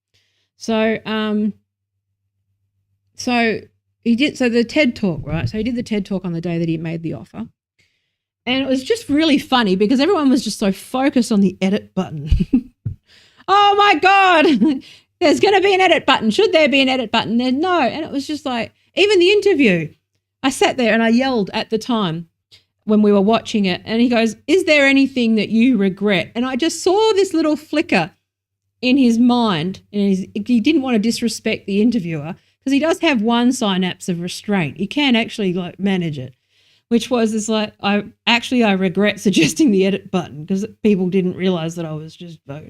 So he did. So the TED Talk, right? So he did the TED Talk on the day that he made the offer. And it was just really funny because everyone was just so focused on the edit button. Oh my God, there's going to be an edit button. Should there be an edit button? No. And it was just like, even the interview, I sat there and I yelled at the time when we were watching it. And he goes, is there anything that you regret? And I just saw this little flicker in his mind. And he didn't want to disrespect the interviewer because he does have one synapse of restraint. He can actually manage it. Which was, it's like, I regret suggesting the edit button because people didn't realize that I was just, but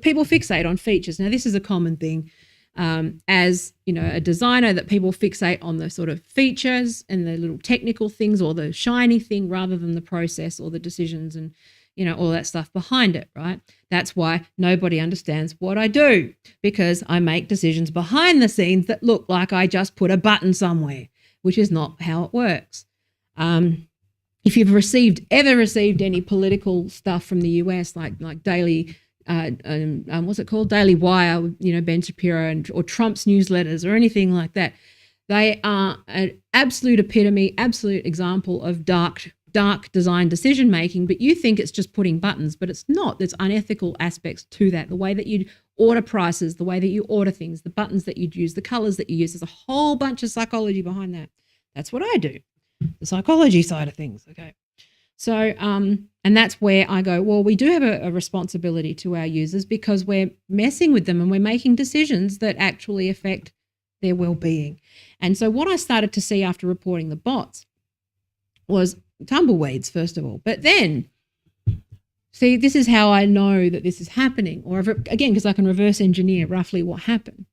people fixate on features. Now, this is a common thing as, a designer, that people fixate on the sort of features and the little technical things or the shiny thing rather than the process or the decisions and, all that stuff behind it, right? That's why nobody understands what I do, because I make decisions behind the scenes that look like I just put a button somewhere, which is not how it works. If you've ever received any political stuff from the US, like Daily, what's it called? Daily Wire, Ben Shapiro or Trump's newsletters or anything like that, they are an absolute epitome, absolute example of dark design decision making. But you think it's just putting buttons, but it's not. There's unethical aspects to that. The way that you order prices, the way that you order things, the buttons that you'd use, the colors that you use. There's a whole bunch of psychology behind that. That's what I do. The psychology side of things, okay? So, and that's where I go, well, we do have a responsibility to our users because we're messing with them and we're making decisions that actually affect their well-being. And so what I started to see after reporting the bots was tumbleweeds, first of all. But then, see, this is how I know that this is happening, or again, because I can reverse engineer roughly what happened,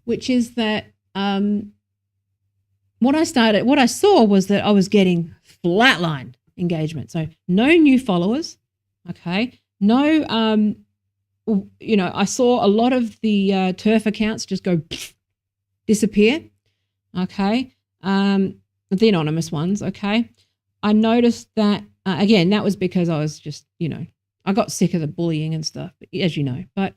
which is that what I saw was that I was getting flatline engagement. So no new followers, okay? No, I saw a lot of the turf accounts just go disappear, okay? The anonymous ones, okay? I noticed that, again, that was because I was just, I got sick of the bullying and stuff, as you know. But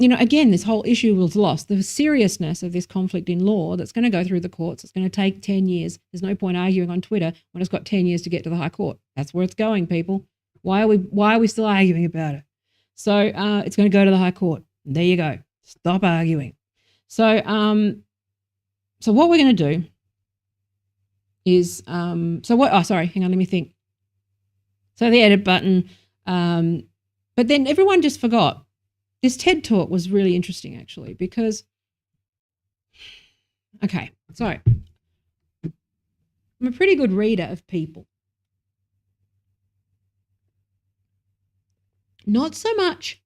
again, this whole issue was lost. The seriousness of this conflict in law that's going to go through the courts, it's going to take 10 years. There's no point arguing on Twitter when it's got 10 years to get to the High Court. That's where it's going, people. Why are we still arguing about it? So it's going to go to the High Court. There you go. Stop arguing. So what we're going to do is, hang on, let me think. So the edit button, but then everyone just forgot. This TED Talk was really interesting, actually, because, okay, so I'm a pretty good reader of people. Not so much.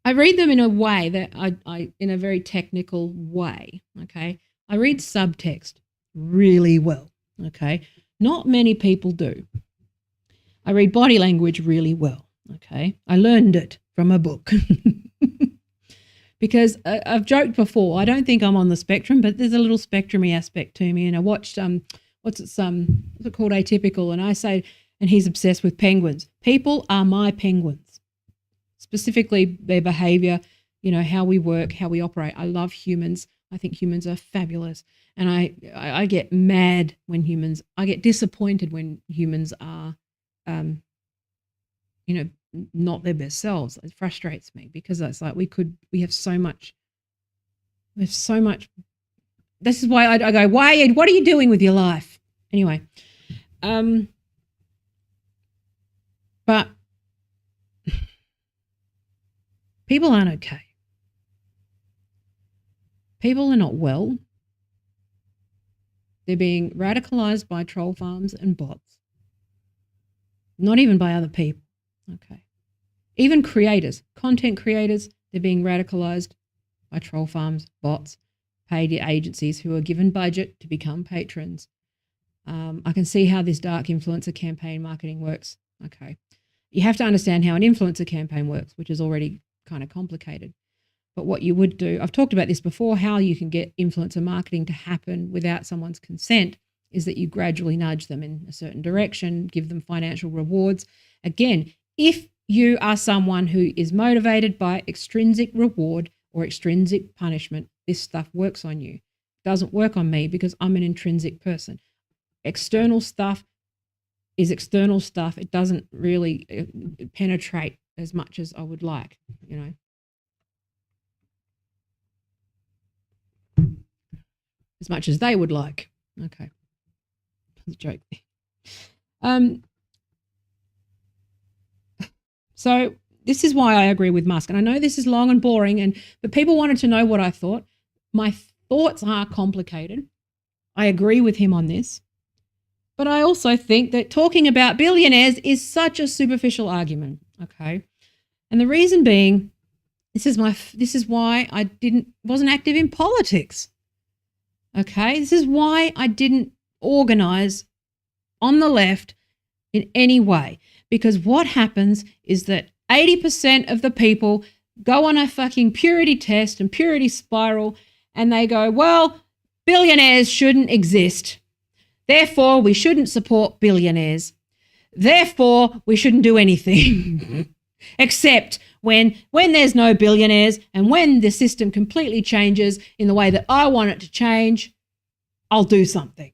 I read them in a way that I in a very technical way, okay? I read subtext really well, okay? Not many people do. I read body language really well, okay? I learned it from a book because I've joked before, I don't think I'm on the spectrum, but there's a little spectrumy aspect to me. And I watched what's it called, Atypical, and I say, and he's obsessed with penguins. People are my penguins, specifically their behavior, how we work, how we operate. I love humans. I think humans are fabulous, and I get mad when I get disappointed when humans are not their best selves. It frustrates me because it's like we have so much. This is why I go, what are you doing with your life? Anyway, but people aren't okay. People are not well. They're being radicalized by troll farms and bots. Not even by other people. Okay. Even creators, content creators, they're being radicalized by troll farms, bots, paid agencies who are given budget to become patrons. I can see how this dark influencer campaign marketing works. Okay. You have to understand how an influencer campaign works, which is already kind of complicated. But what you would do, I've talked about this before, how you can get influencer marketing to happen without someone's consent is that you gradually nudge them in a certain direction, give them financial rewards. Again, if you are someone who is motivated by extrinsic reward or extrinsic punishment, this stuff works on you. It doesn't work on me because I'm an intrinsic person. External stuff is external stuff. It doesn't really penetrate as much as I would like, you know. As much as they would like. Okay. That's a joke. So this is why I agree with Musk. And I know this is long and boring, but people wanted to know what I thought. My thoughts are complicated. I agree with him on this. But I also think that talking about billionaires is such a superficial argument. Okay. And the reason being, this is why I wasn't active in politics. Okay. This is why I didn't organize on the left in any way. Because what happens is that 80% of the people go on a fucking purity test and purity spiral and they go, well, billionaires shouldn't exist. Therefore, we shouldn't support billionaires. Therefore, we shouldn't do anything. Except when there's no billionaires and when the system completely changes in the way that I want it to change, I'll do something.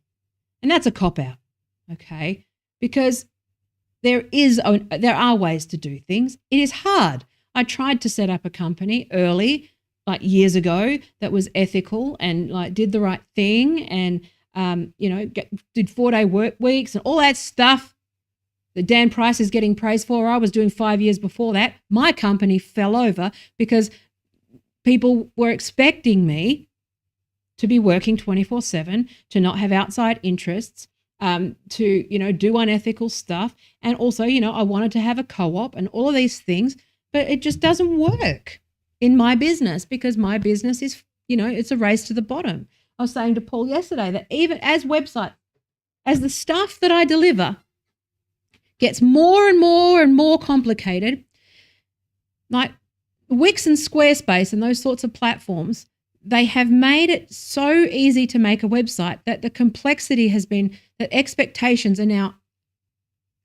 And that's a cop-out, okay? Because there are ways to do things. It is hard. I tried to set up a company early, like years ago, that was ethical and like did the right thing and did 4-day work weeks and all that stuff that Dan Price is getting praised for. I was doing 5 years before that. My company fell over because people were expecting me to be working 24/7, to not have outside interests, to, do unethical stuff. And also, I wanted to have a co-op and all of these things, but it just doesn't work in my business because my business is, it's a race to the bottom. I was saying to Paul yesterday that even as the stuff that I deliver gets more and more and more complicated, like Wix and Squarespace and those sorts of platforms, they have made it so easy to make a website that the complexity has been that expectations are now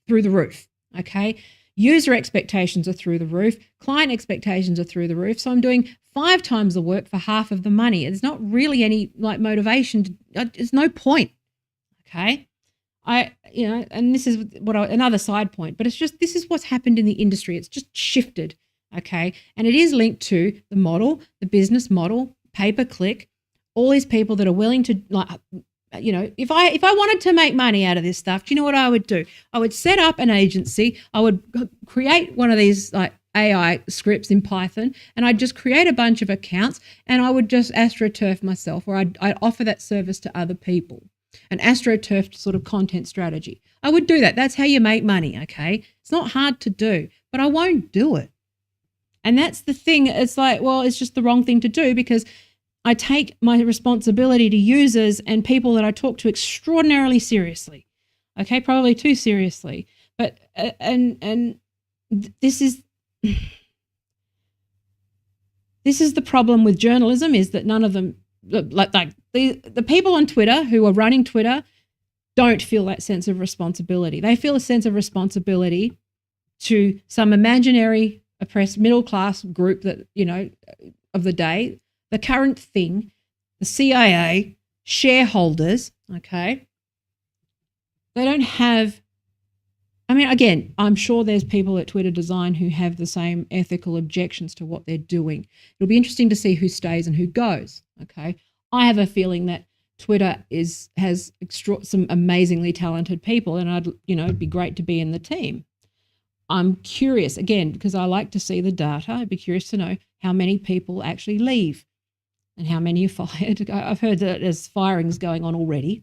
through the roof, okay? User expectations are through the roof. Client expectations are through the roof. So I'm doing 5 times the work for half of the money. There's not really any motivation. There's no point, okay? And this is another side point, but this is what's happened in the industry. It's just shifted, okay? And it is linked to the model, the business model, pay-per-click, all these people that are willing to, if I wanted to make money out of this stuff, do you know what I would do? I would set up an agency. I would create one of these AI scripts in Python, and I'd just create a bunch of accounts, and I would just AstroTurf myself, or I'd offer that service to other people. An AstroTurf sort of content strategy. I would do that. That's how you make money, okay? It's not hard to do, but I won't do it. And that's the thing. It's like, well, it's just the wrong thing to do because I take my responsibility to users and people that I talk to extraordinarily seriously, okay? Probably too seriously. But, and this is the problem with journalism is that none of them, like the people on Twitter who are running Twitter don't feel that sense of responsibility. They feel a sense of responsibility to some imaginary oppressed middle class group that, of the day, the current thing, the CIA, shareholders, okay? They don't have I mean, again, I'm sure there's people at Twitter Design who have the same ethical objections to what they're doing. It'll be interesting to see who stays and who goes. Okay, I have a feeling that Twitter has some amazingly talented people, and it'd be great to be in the team. I'm curious again because I like to see the data. I'd be curious to know how many people actually leave and how many are fired. I've heard that there's firings going on already.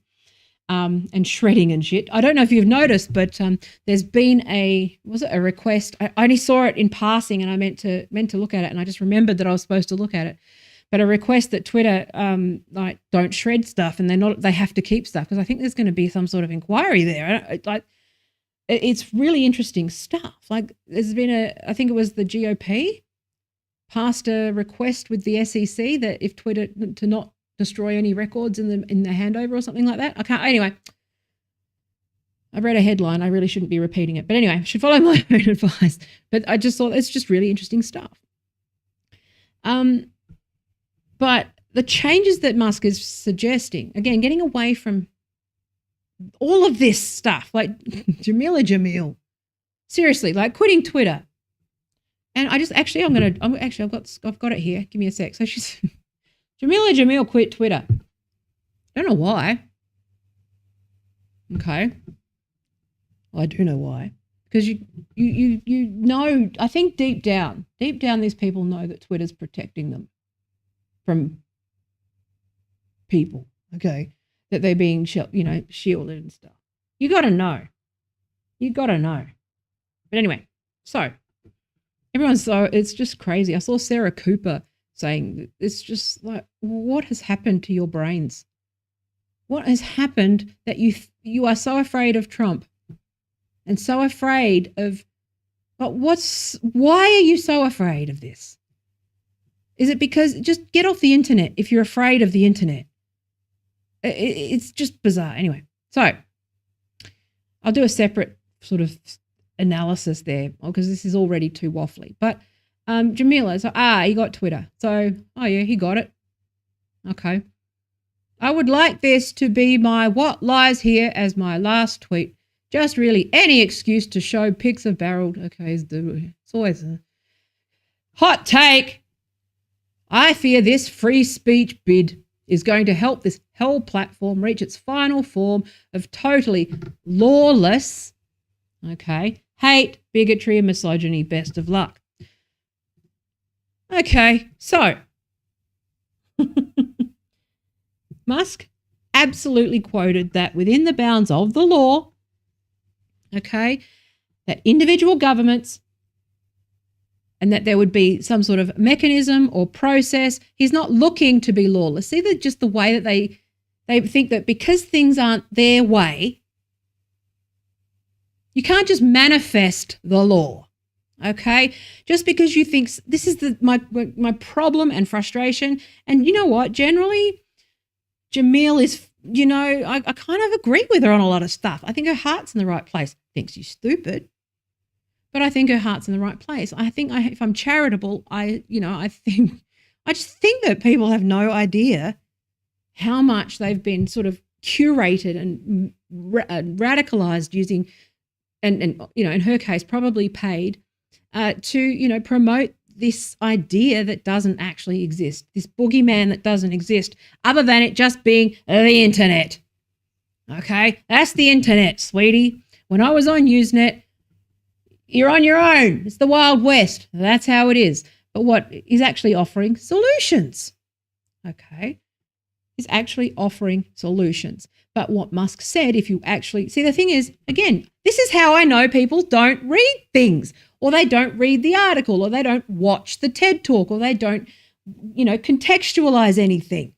And shredding and shit. I don't know if you've noticed, but there's been a request? I only saw it in passing, and I meant to look at it, and I just remembered that I was supposed to look at it. But a request that Twitter don't shred stuff, and they have to keep stuff, because I think there's going to be some sort of inquiry there. It's really interesting stuff. Like there's been I think it was the GOP passed a request with the SEC that if Twitter to not destroy any records in the handover or something like that. Anyway, I read a headline. I really shouldn't be repeating it. But anyway, I should follow my own advice. But I just thought it's just really interesting stuff. But the changes that Musk is suggesting, again, getting away from all of this stuff, like Jamil. Seriously, like quitting Twitter. And I've got it here. Give me a sec. So she's Jamil quit Twitter. Don't know why. Okay. Well, I do know why. Because you know, I think deep down, these people know that Twitter's protecting them from people. Okay. That they're being, shielded and stuff. You got to know. But anyway, so it's just crazy. I saw Sarah Cooper saying it's just like, what has happened to your brains? What has happened that you are so afraid of Trump and so afraid of, but why are you so afraid of this? Is it because, just get off the internet if you're afraid of the internet? It's just bizarre. Anyway, so I'll do a separate sort of analysis there because this is already too waffly. But Jamila, so he got Twitter. So, yeah, he got it. Okay. I would like this to be my what lies here as my last tweet. Just really any excuse to show pics of barreled. Okay, it's always a hot take. I fear this free speech bid is going to help this hell platform reach its final form of totally lawless, hate, bigotry, and misogyny. Best of luck. Okay, so Musk absolutely quoted that within the bounds of the law, that individual governments and that there would be some sort of mechanism or process. He's not looking to be lawless. See, just the way that they think that because things aren't their way, you can't just manifest the law. Okay, just because you think this is my problem and frustration. And you know what? Generally, Jamil is, I kind of agree with her on a lot of stuff. I think her heart's in the right place. Thinks she's stupid, but I think her heart's in the right place. I think if I'm charitable, I just think that people have no idea how much they've been sort of curated and radicalized using, and in her case, probably paid to promote this idea that doesn't actually exist, this boogeyman that doesn't exist, other than it just being the internet. Okay, that's the internet, sweetie. When I was on Usenet, you're on your own. It's the Wild West. That's how it is. But what he's actually offering solutions. Okay, he's actually offering solutions. But what Musk said, if you actually see, the thing is, again, this is how I know people don't read things, or they don't read the article, or they don't watch the TED Talk, or they don't, contextualize anything.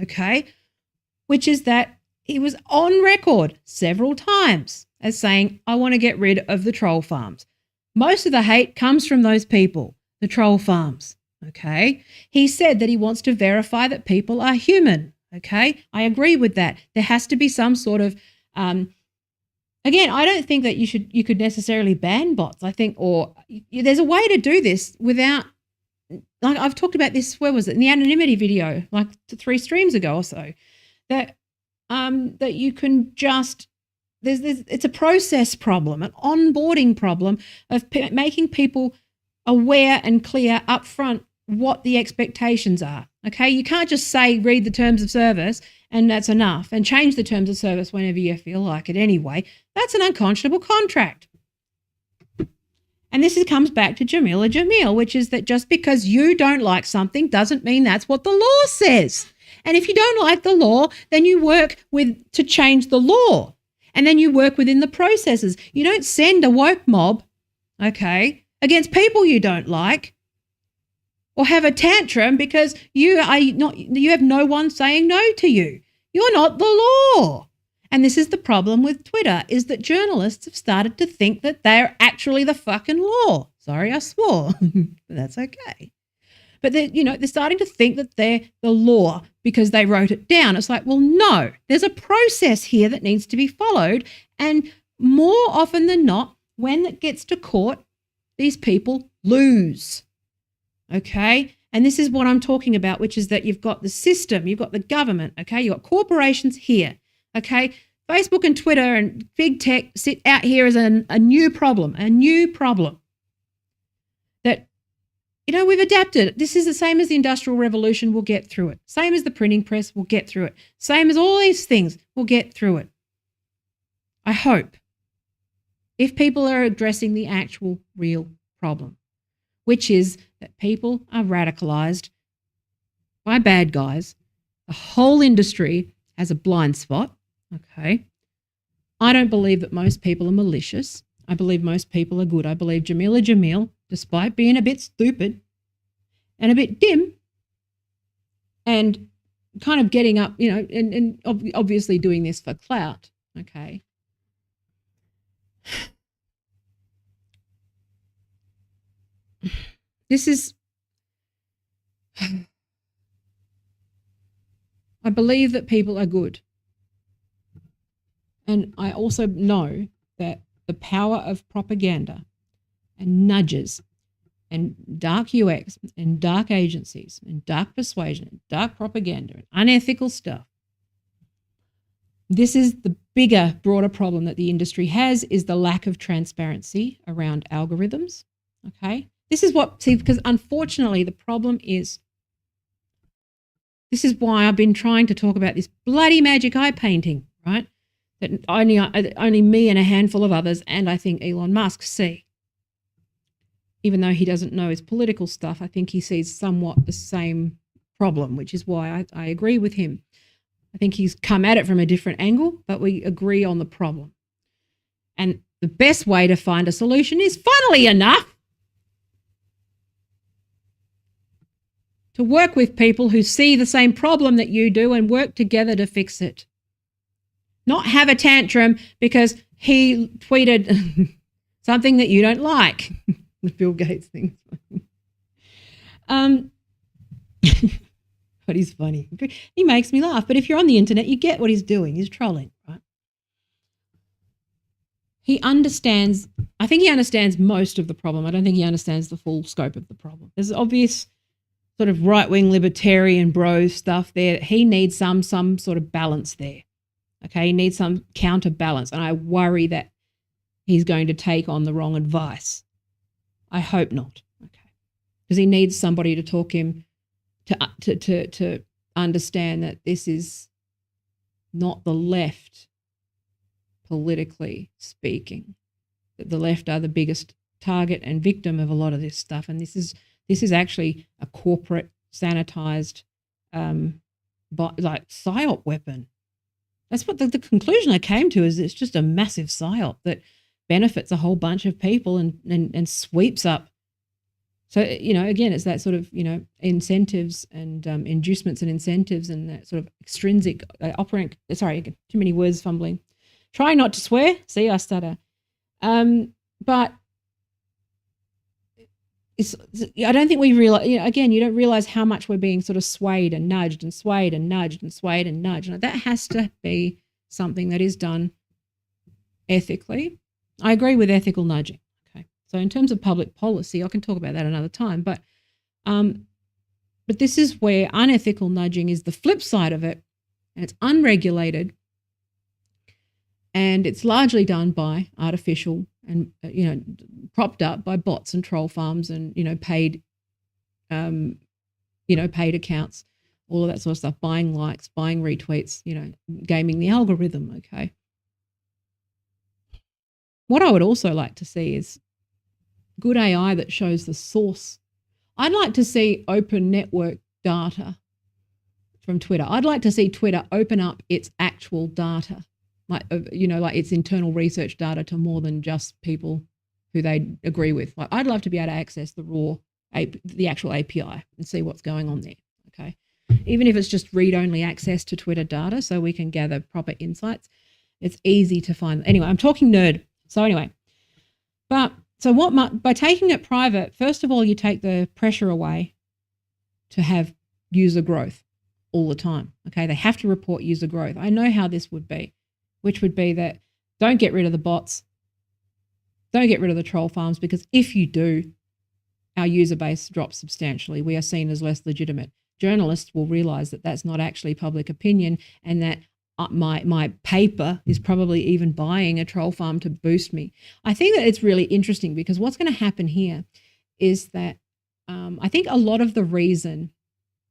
Okay, which is that he was on record several times as saying, I want to get rid of the troll farms. Most of the hate comes from those people, the troll farms. Okay, he said that he wants to verify that people are human. Okay, I agree with that. There has to be some sort of, again, I don't think that you could necessarily ban bots. I think, or there's a way to do this without, like I've talked about this, where was it, in the anonymity video, like 3 streams ago or so, that you can just it's a process problem, an onboarding problem of making people aware and clear up front what the expectations are. Okay, you can't just say read the terms of service and that's enough, and change the terms of service whenever you feel like it anyway. That's an unconscionable contract. And this comes back to Jamil, which is that just because you don't like something doesn't mean that's what the law says. And if you don't like the law, then you work to change the law. And then you work within the processes. You don't send a woke mob, okay, against people you don't like, or have a tantrum because you have no one saying no to you. You're not the law. And this is the problem with Twitter, is that journalists have started to think that they're actually the fucking law. Sorry, I swore, but that's okay. But they're starting to think that they're the law because they wrote it down. It's like, well, no, there's a process here that needs to be followed. And more often than not, when it gets to court, these people lose. Okay? And this is what I'm talking about, which is that you've got the system, you've got the government, okay? You've got corporations here, okay? Facebook and Twitter and big tech sit out here as a new problem that, we've adapted. This is the same as the Industrial Revolution. We'll get through it. Same as the printing press. We'll get through it. Same as all these things. We'll get through it. I hope. If people are addressing the actual real problem, which is that people are radicalized by bad guys. The whole industry has a blind spot, okay? I don't believe that most people are malicious. I believe most people are good. I believe Jamil, despite being a bit stupid and a bit dim and kind of getting up, and obviously doing this for clout, okay? This is, I believe that people are good. And I also know that the power of propaganda and nudges and dark UX and dark agencies and dark persuasion and dark propaganda and unethical stuff, this is the bigger, broader problem that the industry has, is the lack of transparency around algorithms, okay? This is because unfortunately the problem is, this is why I've been trying to talk about this bloody magic eye painting, right? That only me and a handful of others, and I think Elon Musk, see. Even though he doesn't know his political stuff, I think he sees somewhat the same problem, which is why I agree with him. I think he's come at it from a different angle, but we agree on the problem. And the best way to find a solution is, funnily enough, to work with people who see the same problem that you do and work together to fix it. Not have a tantrum because he tweeted something that you don't like. The Bill Gates thing. But he's funny. He makes me laugh. But if you're on the internet, you get what he's doing. He's trolling, right? He understands, I think he understands most of the problem. I don't think he understands the full scope of the problem. There's obvious sort of right-wing libertarian bro stuff there. He needs some sort of balance there. Okay, he needs some counterbalance, and I worry that he's going to take on the wrong advice. I hope not. Okay, because he needs somebody to talk him to understand that this is not the left, politically speaking. That the left are the biggest target and victim of a lot of this stuff, and this is actually a corporate sanitized, like psyop weapon. That's what the conclusion I came to is. It's just a massive psyop that benefits a whole bunch of people and sweeps up. So, again, it's that sort of, incentives and inducements and incentives and that sort of extrinsic sorry, too many words fumbling. Trying not to swear. See, I stutter. But I don't think we realize, again, you don't realize how much we're being sort of swayed and nudged and swayed and nudged and swayed and nudged. And that has to be something that is done ethically. I agree with ethical nudging. Okay. So in terms of public policy, I can talk about that another time, but this is where unethical nudging is the flip side of it, and it's unregulated. And it's largely done by artificial and, propped up by bots and troll farms and, paid paid accounts, all of that sort of stuff, buying likes, buying retweets, gaming the algorithm, okay? What I would also like to see is good AI that shows the source. I'd like to see open network data from Twitter. I'd like to see Twitter open up its actual data, like its internal research data to more than just people who they agree with. Like, I'd love to be able to access the actual API and see what's going on there, okay? Even if it's just read-only access to Twitter data so we can gather proper insights, it's easy to find. Anyway, I'm talking nerd. So anyway, by taking it private, first of all, you take the pressure away to have user growth all the time, okay? They have to report user growth. I know how this would be, which would be that don't get rid of the bots, don't get rid of the troll farms, because if you do, our user base drops substantially. We are seen as less legitimate. Journalists will realize that that's not actually public opinion, and that my paper is probably even buying a troll farm to boost me. I think that it's really interesting, because what's going to happen here is that I think a lot of the reason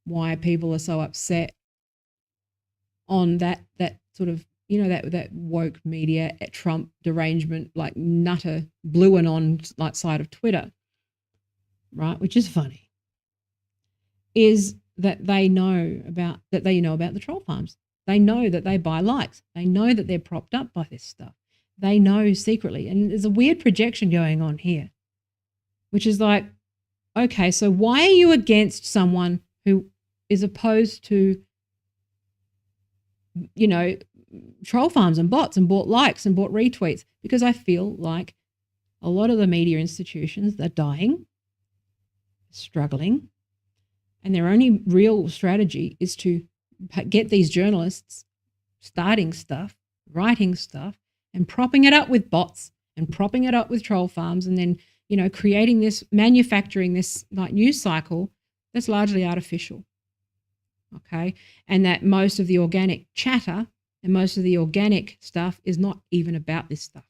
why people are so upset on that sort of, that woke media, Trump derangement, like nutter blue and on like side of Twitter, right, which is funny, is that they know about the troll farms. They know that they buy likes. They know that they're propped up by this stuff. They know secretly. And there's a weird projection going on here, which is like, okay, so why are you against someone who is opposed to, troll farms and bots and bought likes and bought retweets? Because I feel like a lot of the media institutions, they're dying, struggling, and their only real strategy is to get these journalists starting stuff, writing stuff, and propping it up with bots and propping it up with troll farms, and then, manufacturing this like news cycle that's largely artificial, okay? And that most of the organic chatter and most of the organic stuff is not even about this stuff,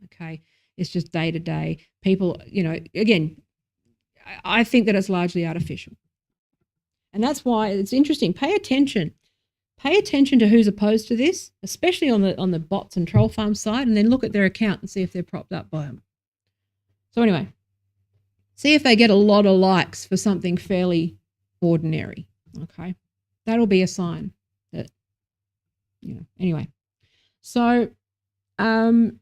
okay? It's just day to day. People, again, I think that it's largely artificial. And that's why it's interesting. Pay attention. Pay attention to who's opposed to this, especially on the bots and troll farm side, and then look at their account and see if they're propped up by them. So anyway, see if they get a lot of likes for something fairly ordinary, okay? That'll be a sign that, anyway. So, but,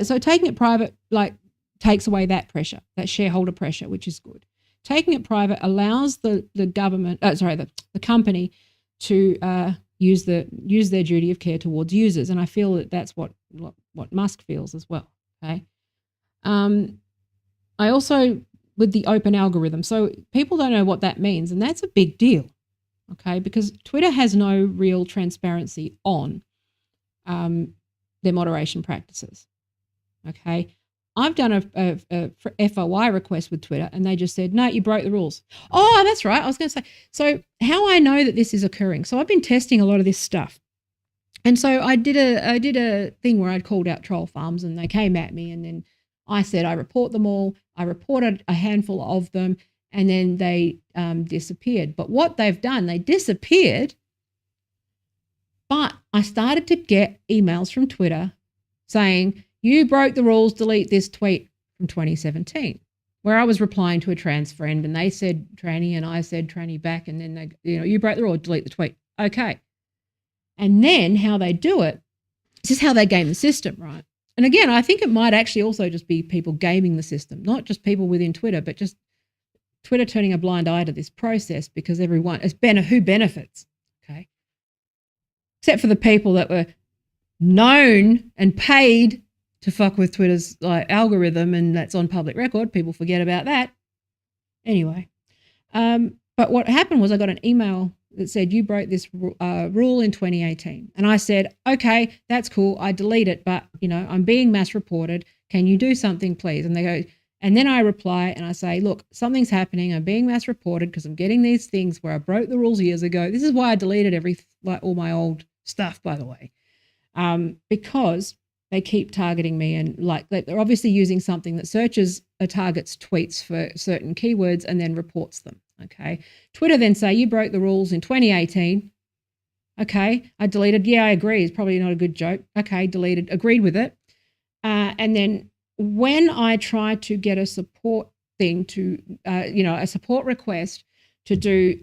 so taking it private, like, takes away that pressure, that shareholder pressure, which is good. Taking it private allows the company to use their duty of care towards users, and I feel that that's what Musk feels as well. Okay, I also, with the open algorithm, so people don't know what that means, and that's a big deal. Okay, because Twitter has no real transparency on their moderation practices. Okay. I've done a FOI request with Twitter, and they just said, no, you broke the rules. Oh, that's right. I was going to say, so how I know that this is occurring. So I've been testing a lot of this stuff. And so I did a thing where I'd called out troll farms, and they came at me, and then I said, I report them all. I reported a handful of them, and then they disappeared. But what they've done, they disappeared, but I started to get emails from Twitter saying, you broke the rules, delete this tweet from 2017, where I was replying to a trans friend, and they said tranny and I said tranny back, and then they, you broke the rule, delete the tweet. Okay. And then how they do it, this is how they game the system, right? And again, I think it might actually also just be people gaming the system, not just people within Twitter, but just Twitter turning a blind eye to this process, because everyone, who benefits, okay? Except for the people that were known and paid to fuck with Twitter's algorithm, and that's on public record. People forget about that. Anyway, but what happened was I got an email that said, you broke this rule in 2018. And I said, okay, that's cool. I delete it, but, I'm being mass reported. Can you do something, please? And they go, and then I reply and I say, look, something's happening. I'm being mass reported because I'm getting these things where I broke the rules years ago. This is why I deleted all my old stuff, by the way. because they keep targeting me, and like they're obviously using something that searches targets tweets for certain keywords and then reports them. Okay. Twitter then say you broke the rules in 2018. Okay. I deleted. Yeah, I agree. It's probably not a good joke. Okay. Deleted. Agreed with it. And then when I tried to get a support thing to, a support request to do,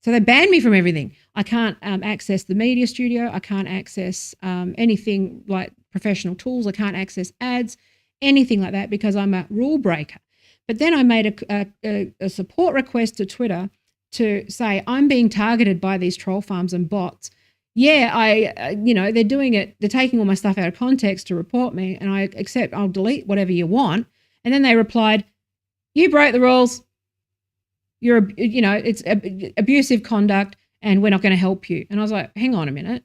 so they banned me from everything. I can't access the media studio. I can't access anything like professional tools. I can't access ads, anything like that, because I'm a rule breaker. But then I made a support request to Twitter to say, I'm being targeted by these troll farms and bots. Yeah, they're doing it. They're taking all my stuff out of context to report me, and I accept. I'll delete whatever you want. And then they replied, you broke the rules. It's abusive conduct, and we're not going to help you. And I was like, hang on a minute.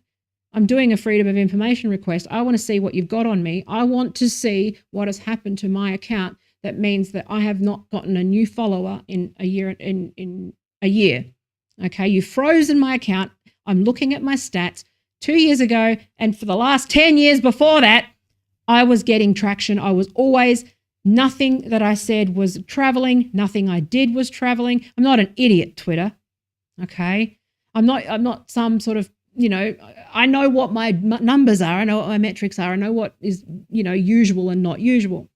I'm doing a freedom of information request. I want to see what you've got on me. I want to see what has happened to my account. That means that I have not gotten a new follower in a year. In a year, okay. You've frozen my account. I'm looking at my stats 2 years ago, and for the last 10 years before that, I was getting traction. I was always. Nothing that I said was traveling. Nothing I did was traveling. I'm not an idiot, Twitter. Okay. I'm not some sort of, I know what my numbers are. I know what my metrics are. I know what is, usual and not usual.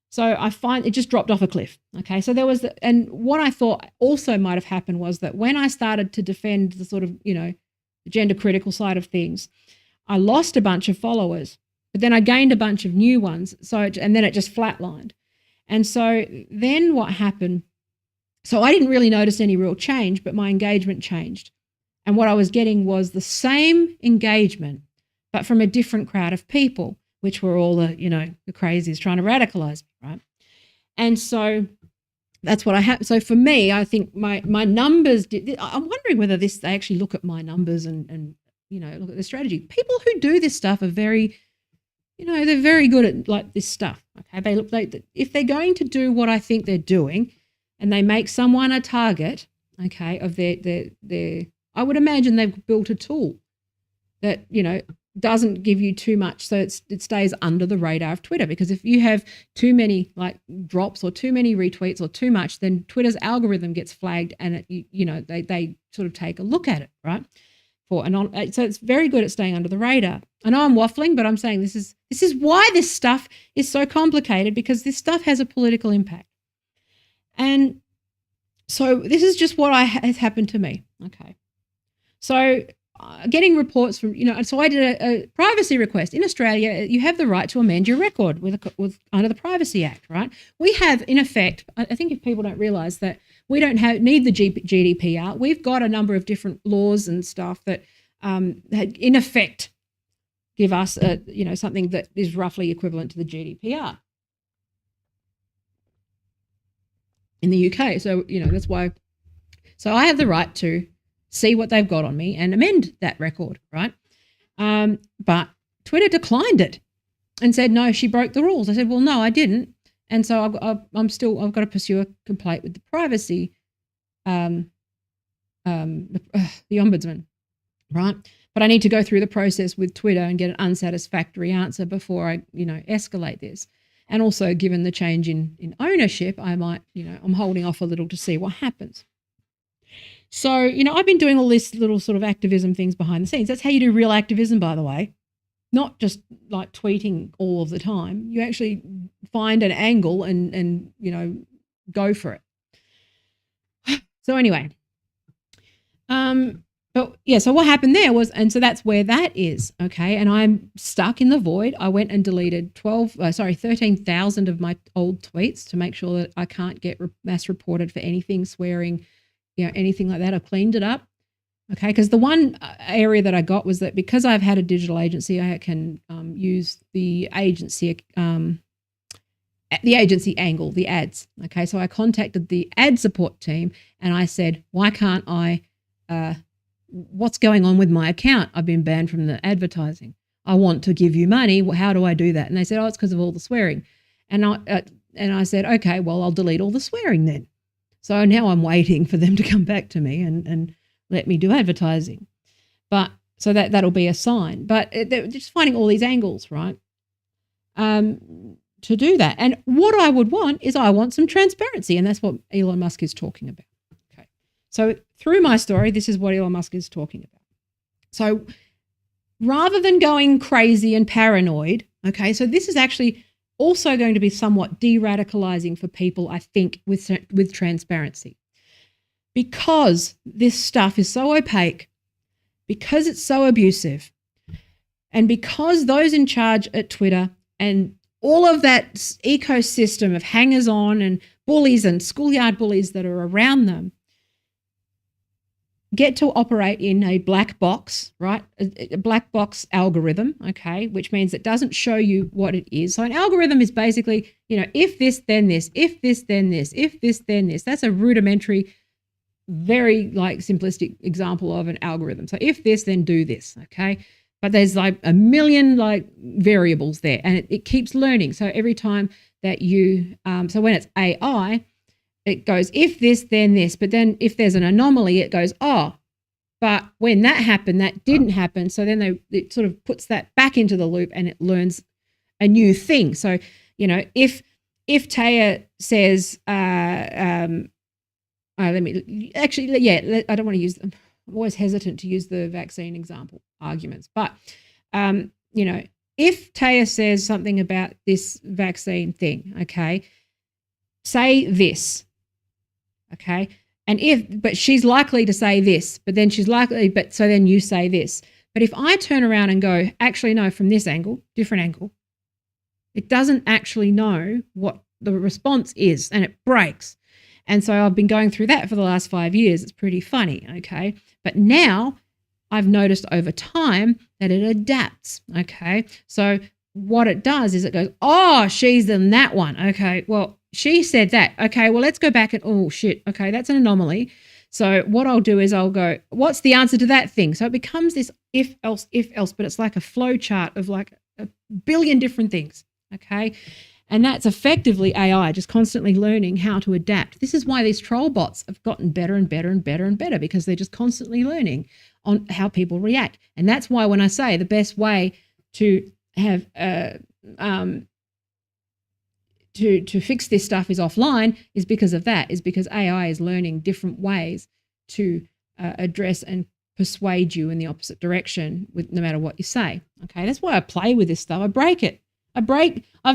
So I find it just dropped off a cliff. Okay. So there was, and what I thought also might have happened was that when I started to defend the sort of, the gender critical side of things, I lost a bunch of followers. But then I gained a bunch of new ones. And then it just flatlined. And so then what happened? So I didn't really notice any real change, but my engagement changed. And what I was getting was the same engagement, but from a different crowd of people, which were all the crazies trying to radicalize me, right? And so that's what I have. So for me, I think my numbers I'm wondering whether they actually look at my numbers and look at the strategy. People who do this stuff are very, they're very good at like this stuff. Okay. They look like if they're going to do what I think they're doing and they make someone a target, okay, of their I would imagine they've built a tool that, doesn't give you too much. So it stays under the radar of Twitter, because if you have too many like drops or too many retweets or too much, then Twitter's algorithm gets flagged and they sort of take a look at it. Right. So it's very good at staying under the radar. I know I'm waffling, but I'm saying this is why this stuff is so complicated, because this stuff has a political impact. And so this is just what has happened to me. Okay. So getting reports from, so I did a privacy request. In Australia, you have the right to amend your record with under the Privacy Act, right? We have, in effect, I think if people don't realise that we don't need the GDPR. We've got a number of different laws and stuff that, in effect, give us, something that is roughly equivalent to the GDPR in the UK. So, that's why. So I have the right to see what they've got on me and amend that record, right? But Twitter declined it and said, no, she broke the rules. I said, well, no, I didn't. And so I've got to pursue a complaint with the privacy, the ombudsman, right? But I need to go through the process with Twitter and get an unsatisfactory answer before I, escalate this. And also, given the change in ownership, I might, I'm holding off a little to see what happens. So, I've been doing all this little sort of activism things behind the scenes. That's how you do real activism, by the way. Not just like tweeting all of the time. You actually find an angle and go for it. So anyway, but yeah, so what happened there was, and so that's where that is, okay? And I'm stuck in the void. I went and deleted 13,000 of my old tweets to make sure that I can't get mass reported for anything, swearing, anything like that. I've cleaned it up. Okay, because the one area that I got was that because I've had a digital agency, I can use the agency angle, the ads. Okay, so I contacted the ad support team and I said, why can't I, what's going on with my account? I've been banned from the advertising. I want to give you money. How do I do that? And they said, oh, it's because of all the swearing. And I said, okay, well, I'll delete all the swearing then. So now I'm waiting for them to come back to me and let me do advertising. But So that'll be a sign. But they're just finding all these angles, right, to do that. And what I would want is I want some transparency, and that's what Elon Musk is talking about. Okay. So through my story, this is what Elon Musk is talking about. So rather than going crazy and paranoid, okay, so this is actually also going to be somewhat de-radicalizing for people, I think, with transparency. Because this stuff is so opaque, because it's so abusive, and because those in charge at Twitter and all of that ecosystem of hangers-on and bullies and schoolyard bullies that are around them get to operate in a black box, right? A black box algorithm, okay, which means it doesn't show you what it is. So an algorithm is basically, if this, then this, if this, then this, if this, then this. That's a rudimentary, very simplistic example of an algorithm. So if this, then do this, okay? But there's a million variables there, and it keeps learning. So every time that you, so when it's AI, it goes, if this, then this. But then if there's an anomaly, it goes, oh, but when that happened, that didn't happen. So then it sort of puts that back into the loop and it learns a new thing. So, if Taya says, I don't want to use them. I'm always hesitant to use the vaccine example arguments. But, if Taya says something about this vaccine thing, okay, say this. Okay. But she's likely to say this, but then so then you say this. But if I turn around and go, actually, no, from this angle, different angle, it doesn't actually know what the response is, and it breaks. And so I've been going through that for the last 5 years. It's pretty funny. Okay. But now I've noticed over time that it adapts. Okay. So what it does is it goes, oh, she's in that one. Okay. Well, she said that. Okay, well, let's go back and, oh, shit. Okay, that's an anomaly. So what I'll do is I'll go, what's the answer to that thing? So it becomes this if, else, but it's like a flow chart of a billion different things, okay? And that's effectively AI, just constantly learning how to adapt. This is why these troll bots have gotten better and better and better and better, because they're just constantly learning on how people react. And that's why when I say the best way to have to fix this stuff is offline, is because of that, is because AI is learning different ways to address and persuade you in the opposite direction with no matter what you say. Okay, that's why I play with this stuff. I break it. I've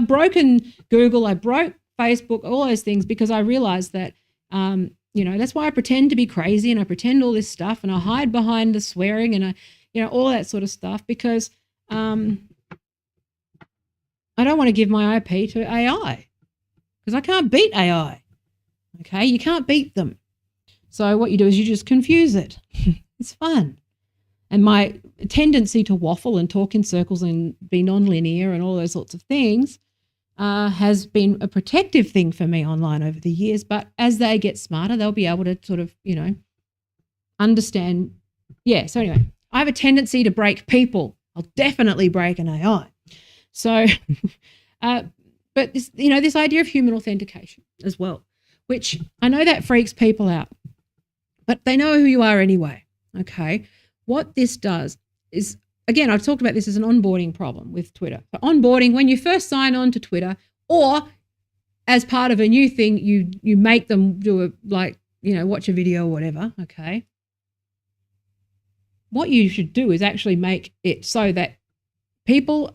broken Google, I broke Facebook, all those things, because I realized that, that's why I pretend to be crazy and I pretend all this stuff and I hide behind the swearing and all that sort of stuff, because I don't want to give my IP to AI. Because I can't beat AI, okay? You can't beat them. So what you do is you just confuse it. It's fun. And my tendency to waffle and talk in circles and be non-linear and all those sorts of things has been a protective thing for me online over the years. But as they get smarter, they'll be able to sort of, understand. Yeah, so anyway, I have a tendency to break people. I'll definitely break an AI. So... But this, this idea of human authentication as well, which I know that freaks people out, but they know who you are anyway. Okay. What this does is, again, I've talked about this as an onboarding problem with Twitter. So onboarding, when you first sign on to Twitter, or as part of a new thing, you make them do watch a video or whatever. Okay. What you should do is actually make it so that people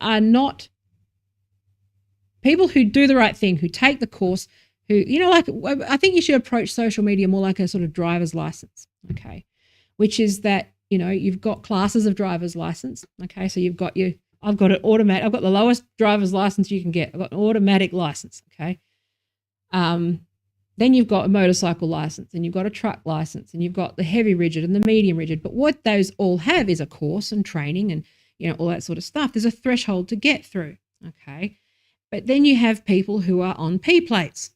who do the right thing, who take the course, who, I think you should approach social media more like a sort of driver's license, okay, which is that, you've got classes of driver's license, okay, so I've got the lowest driver's license you can get. I've got an automatic license, okay. Then you've got a motorcycle license, and you've got a truck license, and you've got the heavy rigid and the medium rigid. But what those all have is a course and training and, all that sort of stuff. There's a threshold to get through, okay. But then you have people who are on P plates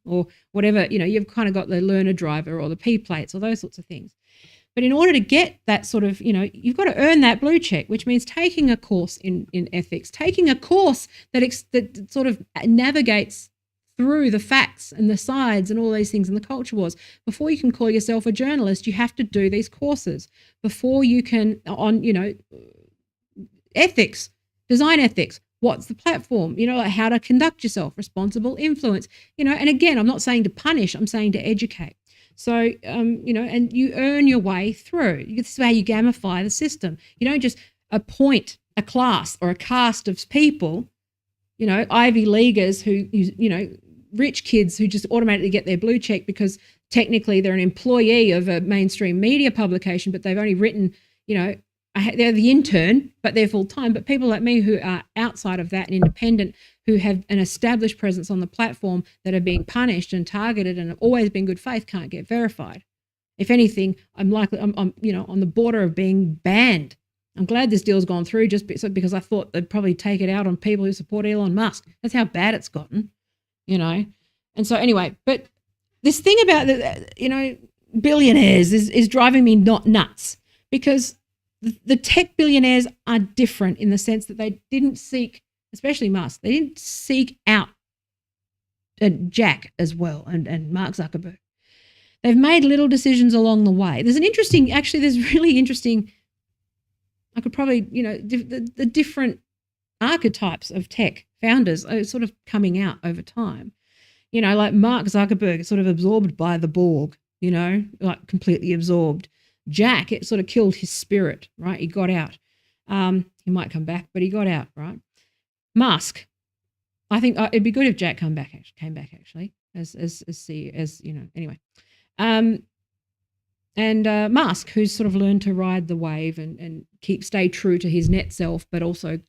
or whatever, you've kind of got the learner driver or the P plates or those sorts of things. But in order to get that sort of, you've got to earn that blue check, which means taking a course in ethics, taking a course that sort of navigates through the facts and the sides and all these things and the culture wars. Before you can call yourself a journalist, you have to do these courses. Before you can, on, ethics, design ethics, what's the platform, like how to conduct yourself, responsible influence, and again, I'm not saying to punish, I'm saying to educate. So, and you earn your way through. This is how you gamify the system. You don't just appoint a class or a cast of people, Ivy Leaguers who rich kids who just automatically get their blue check because technically they're an employee of a mainstream media publication, but they've only written, they're the intern, but they're full-time. But people like me who are outside of that and independent, who have an established presence on the platform that are being punished and targeted and have always been good faith, can't get verified. If anything, I'm on the border of being banned. I'm glad this deal's gone through just because I thought they'd probably take it out on people who support Elon Musk. That's how bad it's gotten, And so anyway, but this thing about billionaires is driving me not nuts, because the tech billionaires are different in the sense that they didn't seek, especially Musk, they didn't seek out Jack as well and Mark Zuckerberg. They've made little decisions along the way. There's really interesting, I could probably, the different archetypes of tech founders are sort of coming out over time. Like Mark Zuckerberg is sort of absorbed by the Borg, like completely absorbed. Jack, it sort of killed his spirit, right? He got out. He might come back, but he got out, right? Musk, I think it'd be good if Jack came back actually, as anyway. And Musk, who's sort of learned to ride the wave and stay true to his net self, but also,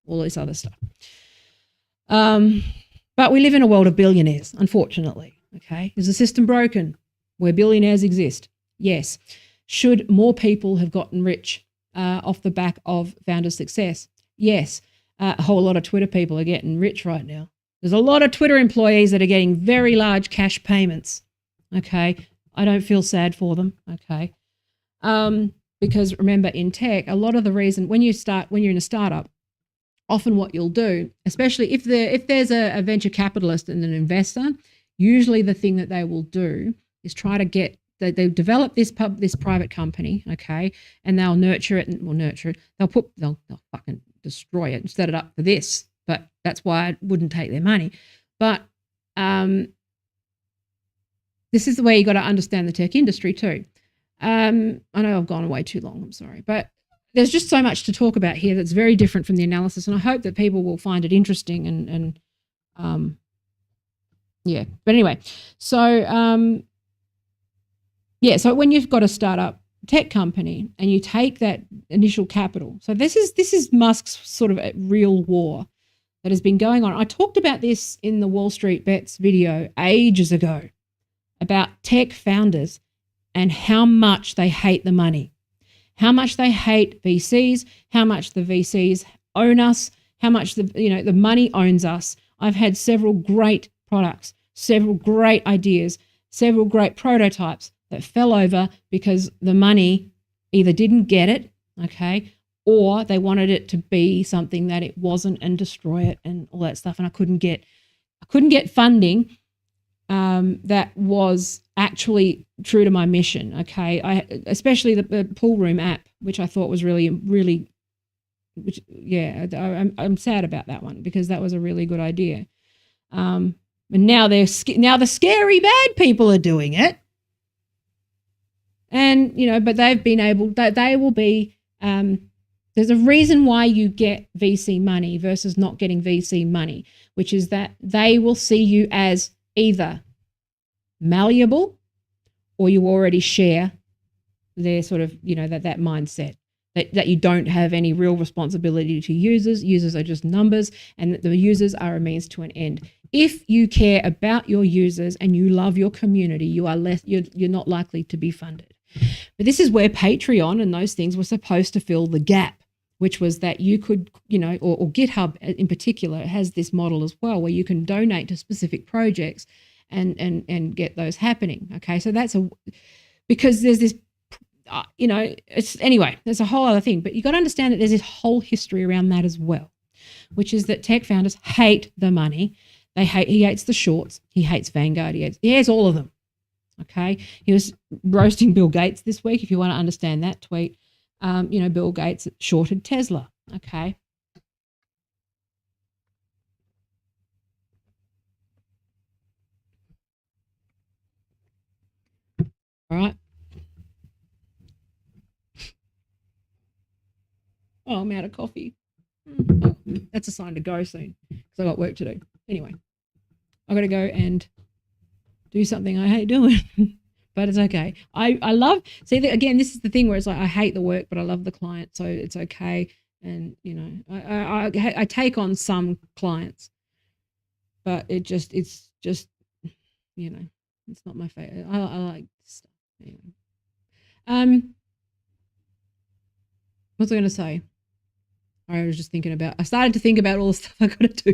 all this other stuff. But we live in a world of billionaires, unfortunately, okay? Is the system broken where billionaires exist? Yes. Should more people have gotten rich off the back of founder success? Yes. A whole lot of Twitter people are getting rich right now. There's a lot of Twitter employees that are getting very large cash payments, okay? I don't feel sad for them, okay? Because remember, in tech, a lot of the reason when you're in a startup, often what you'll do, especially if there's a venture capitalist and an investor, usually the thing that they will do is try to get, they develop this private company, okay, and they'll nurture it. They'll fucking destroy it and set it up for this. But that's why I wouldn't take their money. But this is the way you got to understand the tech industry too. I know I've gone away too long. I'm sorry, but there's just so much to talk about here that's very different from the analysis, and I hope that people will find it interesting. And But anyway, so so when you've got a startup tech company and you take that initial capital, so this is Musk's sort of a real war that has been going on. I talked about this in the Wall Street Bets video ages ago about tech founders and how much they hate the money, how much they hate VCs, how much the VCs own us, how much the money owns us. I've had several great products, several great ideas, several great prototypes that fell over because the money either didn't get it, okay, or they wanted it to be something that it wasn't and destroy it and all that stuff. And I couldn't get funding that was actually true to my mission, okay? Especially the pool room app, which I thought was really, really, I'm sad about that one because that was a really good idea. And now the scary bad people are doing it. And, but they've been able, they will be, there's a reason why you get VC money versus not getting VC money, which is that they will see you as either malleable or you already share their sort of, that mindset that you don't have any real responsibility to users. Users are just numbers and that the users are a means to an end. If you care about your users and you love your community, you're not likely to be funded. But this is where Patreon and those things were supposed to fill the gap, which was that you could, or GitHub in particular has this model as well, where you can donate to specific projects and get those happening. Okay, so because there's this, there's a whole other thing, but you got to understand that there's this whole history around that as well, which is that tech founders hate the money. He hates the shorts. He hates Vanguard. He hates all of them. Okay. He was roasting Bill Gates this week. If you want to understand that tweet, Bill Gates shorted Tesla. Okay. All right. Oh, I'm out of coffee. Oh, that's a sign to go soon because I got work to do. Anyway, I got to go and do something I hate doing, but it's okay. I love, again, this is the thing where it's like I hate the work, but I love the client, so it's okay. And, I take on some clients, but it's just, it's not my favorite. I like stuff. Anyway. What's I going to say? I started to think about all the stuff I got to do.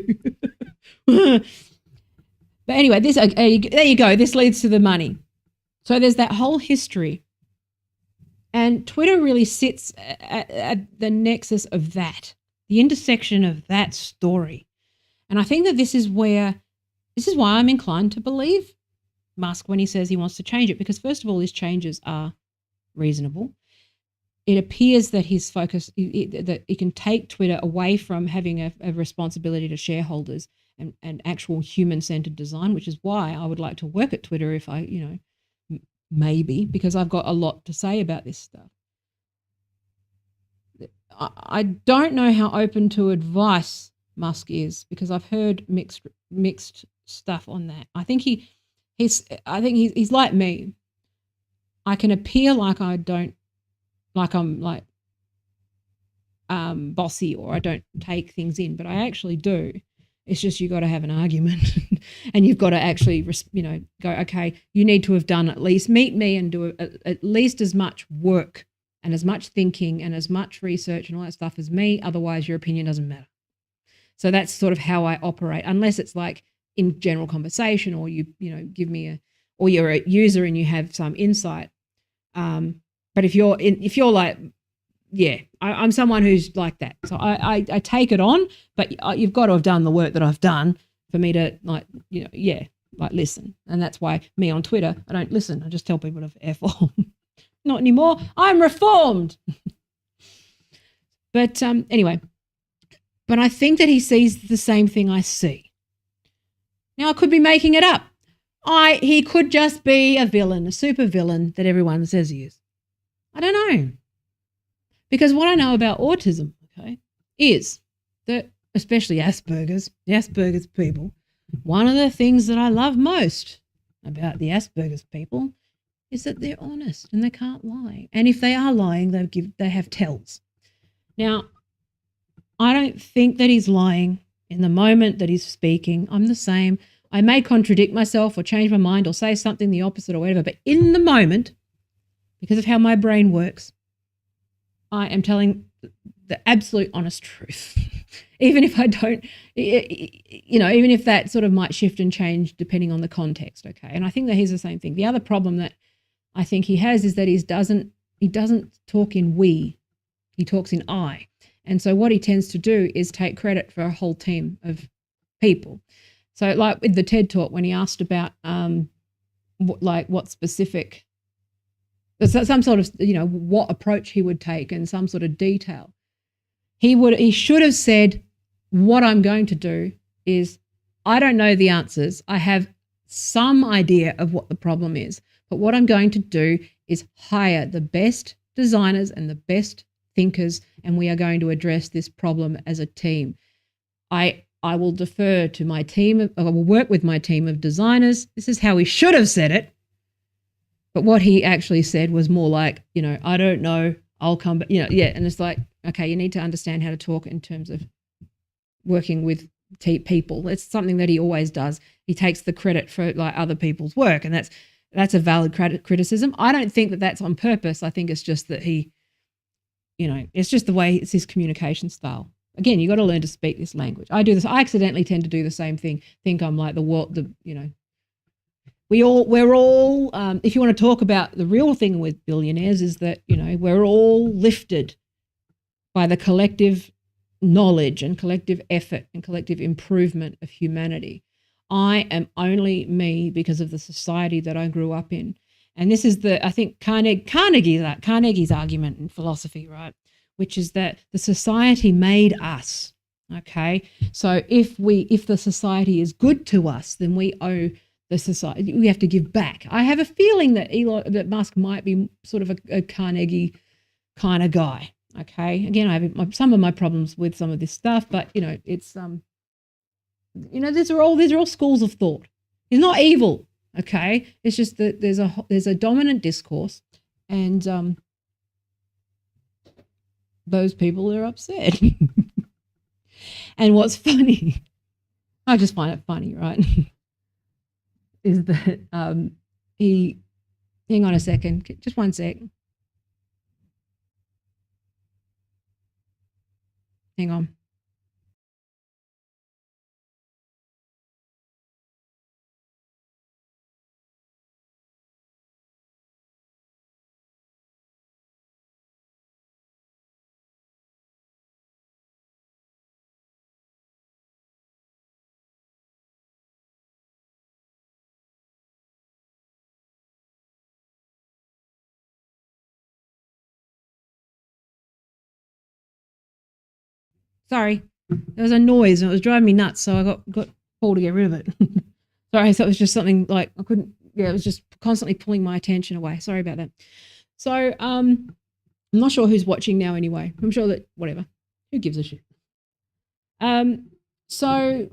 But anyway, there you go. This leads to the money. So there's that whole history. And Twitter really sits at the nexus of that, the intersection of that story. And I think that this is why I'm inclined to believe Musk when he says he wants to change it, because first of all, his changes are reasonable. It appears that his focus, that he can take Twitter away from having a responsibility to shareholders and actual human-centered design, which is why I would like to work at Twitter if I, maybe, because I've got a lot to say about this stuff. I don't know how open to advice Musk is, because I've heard mixed stuff on that. I think he's like me. I can appear like I'm bossy, or I don't take things in, but I actually do. It's just you got to have an argument and you've got to actually, go, okay, you need to have done meet me and do at least as much work and as much thinking and as much research and all that stuff as me. Otherwise, your opinion doesn't matter. So that's sort of how I operate, unless it's like in general conversation, or give me or you're a user and you have some insight. But if you're like, yeah, I'm someone who's like that. So I take it on, but you've got to have done the work that I've done for me to listen. And that's why me on Twitter, I don't listen. I just tell people to F off. Not anymore. I'm reformed. But anyway, but I think that he sees the same thing I see. Now, I could be making it up. He could just be a villain, a super villain that everyone says he is. I don't know. Because what I know about autism, okay, is that, especially the Asperger's people, one of the things that I love most about the Asperger's people is that they're honest and they can't lie. And if they are lying, they have tells. Now, I don't think that he's lying in the moment that he's speaking. I'm the same. I may contradict myself or change my mind or say something the opposite or whatever, but in the moment, because of how my brain works, I am telling the absolute honest truth. Even if I don't, even if that sort of might shift and change depending on the context, okay? And I think that he's the same thing. The other problem that I think he has is that he doesn't talk in we, he talks in I. And so what he tends to do is take credit for a whole team of people. So like with the TED Talk, when he asked about what specific, some sort of, what approach he would take and some sort of detail, he should have said, what I'm going to do is, I don't know the answers. I have some idea of what the problem is, but what I'm going to do is hire the best designers and the best thinkers, and we are going to address this problem as a team. I will defer to my team. I will work with my team of designers. This is how he should have said it. But what he actually said was more like, I don't know, I'll come back, and it's like, okay, you need to understand how to talk in terms of working with people. It's something that he always does. He takes the credit for like other people's work, and that's a valid criticism. I don't think that that's on purpose. I think it's just that he, it's just the way, it's his communication style. Again, you got to learn to speak this language. I do this. I accidentally tend to do the same thing. Think I'm like we're all, if you want to talk about the real thing with billionaires, is that, we're all lifted by the collective knowledge and collective effort and collective improvement of humanity. I am only me because of the society that I grew up in. And this is I think Carnegie's argument in philosophy, right? Which is that the society made us. Okay. So if the society is good to us, then we owe the society, we have to give back. I have a feeling that Musk might be sort of a Carnegie kind of guy. Okay. Again, I have some of my problems with some of this stuff, but it's these are all schools of thought. He's not evil. Okay. It's just that there's a dominant discourse, and those people are upset. And what's funny, I just find it funny, right? Is that hang on a second, just one sec. Hang on. Sorry, there was a noise and it was driving me nuts, so I got Paul to get rid of it. Sorry, so it was just something like I couldn't. Yeah, it was just constantly pulling my attention away. Sorry about that. So I'm not sure who's watching now. Anyway, I'm sure that whatever. Who gives a shit? So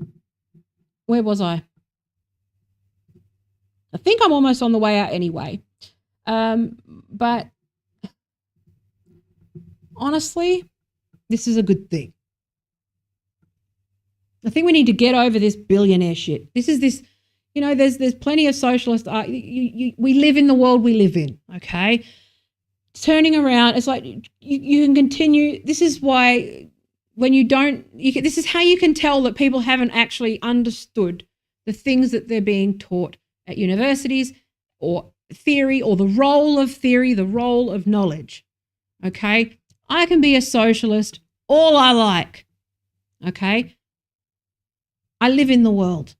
where was I? I think I'm almost on the way out anyway. But honestly, this is a good thing. I think we need to get over this billionaire shit. There's plenty of socialist. We live in the world we live in, okay? Turning around, it's like you can continue. This is why when you don't, this is how you can tell that people haven't actually understood the things that they're being taught at universities or theory or the role of theory, the role of knowledge, okay? I can be a socialist all I like, okay? I live in the world.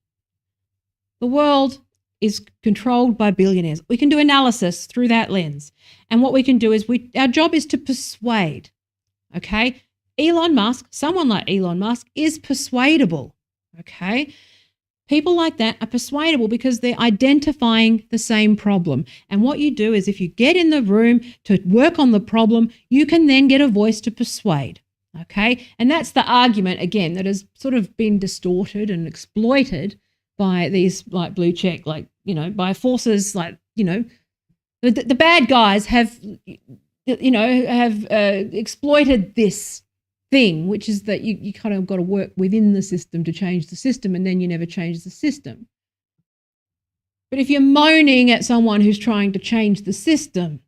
The world is controlled by billionaires. We can do analysis through that lens. And what we can do is our job is to persuade, okay? Elon Musk, someone like Elon Musk is persuadable, okay? People like that are persuadable because they're identifying the same problem. And what you do is if you get in the room to work on the problem, you can then get a voice to persuade. Okay. And that's the argument, again, that has sort of been distorted and exploited by these like blue check, by forces the bad guys have exploited this thing, which is that you kind of got to work within the system to change the system, and then you never change the system. But if you're moaning at someone who's trying to change the system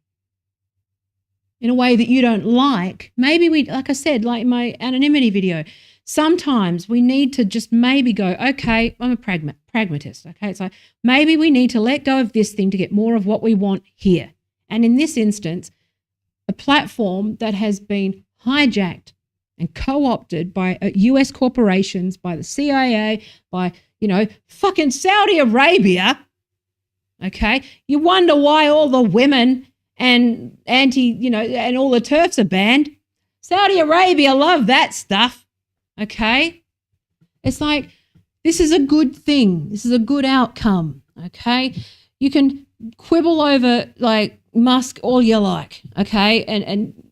in a way that you don't like, maybe like I said, like in my anonymity video, sometimes we need to just maybe go, okay, I'm a pragmatist, okay? It's like maybe we need to let go of this thing to get more of what we want here. And in this instance, a platform that has been hijacked and co-opted by US corporations, by the CIA, by, fucking Saudi Arabia, okay? You wonder why all the women and and all the TERFs are banned. Saudi Arabia love that stuff, okay? It's like, this is a good thing. This is a good outcome, okay? You can quibble over, like, Musk all you like, okay? And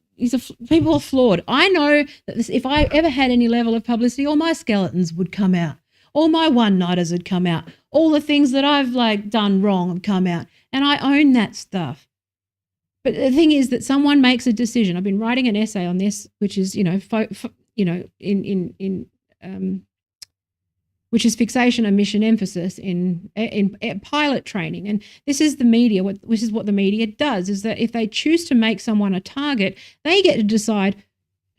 people are flawed. I know that if I ever had any level of publicity, all my skeletons would come out. All my one-nighters would come out. All the things that I've, done wrong have come out. And I own that stuff. But the thing is that someone makes a decision. I've been writing an essay on this, which is, which is fixation and mission emphasis in pilot training. And this is the media, which is what the media does, is that if they choose to make someone a target, they get to decide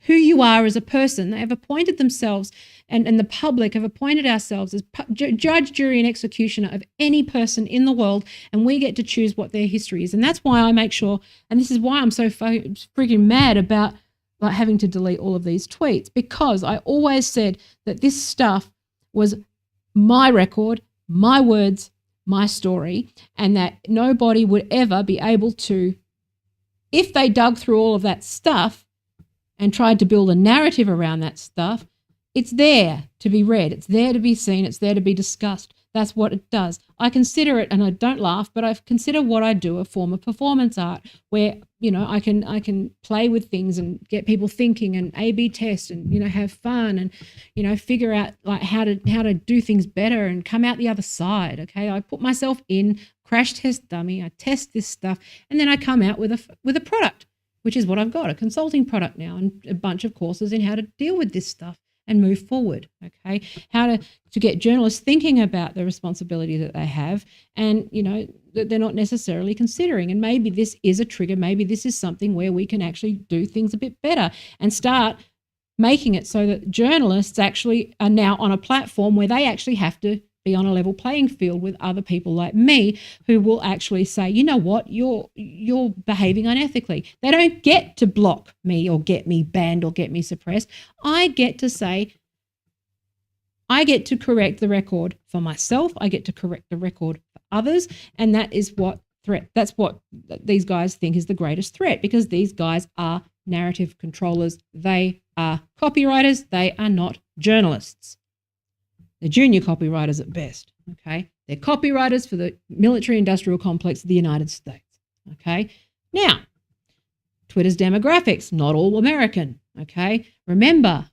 who you are as a person. They have appointed themselves, and the public have appointed ourselves as judge, jury, and executioner of any person in the world, and we get to choose what their history is. And that's why I make sure, and this is why I'm so freaking mad about having to delete all of these tweets, because I always said that this stuff was my record, my words, my story, and that nobody would ever be able to, if they dug through all of that stuff and tried to build a narrative around that stuff, it's there to be read. It's there to be seen. It's there to be discussed. That's what it does. I consider it, and I don't laugh, but I consider what I do a form of performance art where, I can play with things and get people thinking and A/B test and, have fun and, figure out like how to do things better and come out the other side. Okay. I put myself in, crash test dummy. I test this stuff and then I come out with a product, which is what I've got, a consulting product now and a bunch of courses in how to deal with this stuff and move forward, okay? How to get journalists thinking about the responsibility that they have and, that they're not necessarily considering. And maybe this is a trigger. Maybe this is something where we can actually do things a bit better and start making it so that journalists actually are now on a platform where they actually have to be on a level playing field with other people like me who will actually say, you know what, you're behaving unethically. They don't get to block me or get me banned or get me suppressed. I get to say, I get to correct the record for myself. I get to correct the record for others. And that's what these guys think is the greatest threat, because these guys are narrative controllers. They are copywriters. They are not journalists. They're junior copywriters at best, okay? They're copywriters for the military-industrial complex of the United States, okay? Now, Twitter's demographics, not all American, okay? Remember,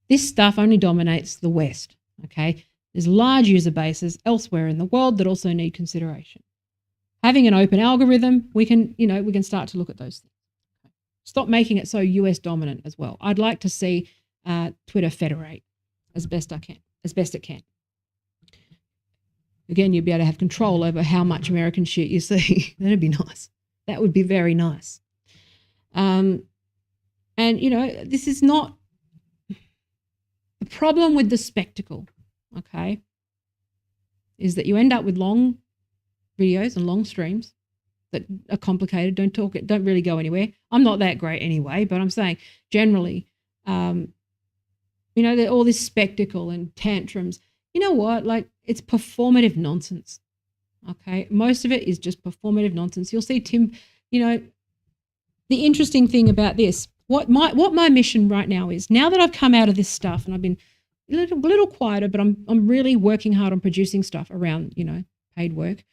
this stuff only dominates the West, okay? There's large user bases elsewhere in the world that also need consideration. Having an open algorithm, we can start to look at those things. Stop making it so US dominant as well. I'd like to see Twitter federate as best it can. Again, you'd be able to have control over how much American shit you see. That'd be nice. That would be very nice. And, this is not the problem with the spectacle, okay, is that you end up with long videos and long streams that are complicated, don't really go anywhere. I'm not that great anyway, but I'm saying generally, all this spectacle and tantrums. You know what? Like, it's performative nonsense. Okay. Most of it is just performative nonsense. You'll see Tim, the interesting thing about this, what my mission right now is, now that I've come out of this stuff and I've been a little quieter, but I'm really working hard on producing stuff around, paid work,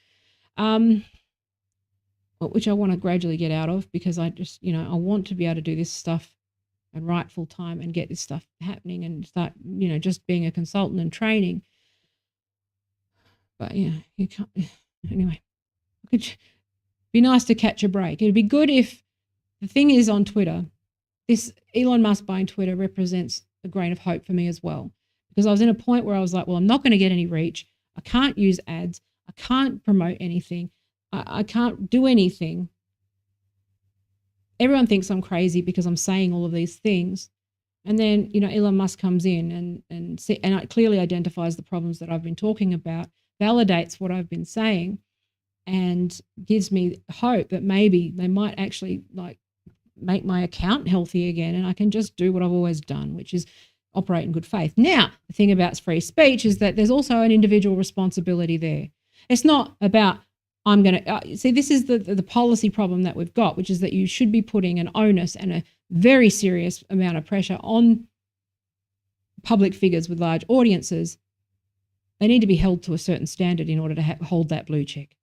which I want to gradually get out of, because I just, I want to be able to do this stuff and write full time and get this stuff happening and start, just being a consultant and training. But you can't. Anyway, it could be nice to catch a break. It'd be good if the thing is on Twitter, this Elon Musk buying Twitter represents a grain of hope for me as well, because I was in a point where I was like, well, I'm not going to get any reach. I can't use ads. I can't promote anything. I can't do anything. Everyone thinks I'm crazy because I'm saying all of these things. And then, Elon Musk comes in and it clearly identifies the problems that I've been talking about, validates what I've been saying, and gives me hope that maybe they might actually make my account healthy again, and I can just do what I've always done, which is operate in good faith. Now, the thing about free speech is that there's also an individual responsibility there. It's not about I'm going to see, this is the policy problem that we've got, which is that you should be putting an onus and a very serious amount of pressure on public figures with large audiences. They need to be held to a certain standard in order to hold that blue check.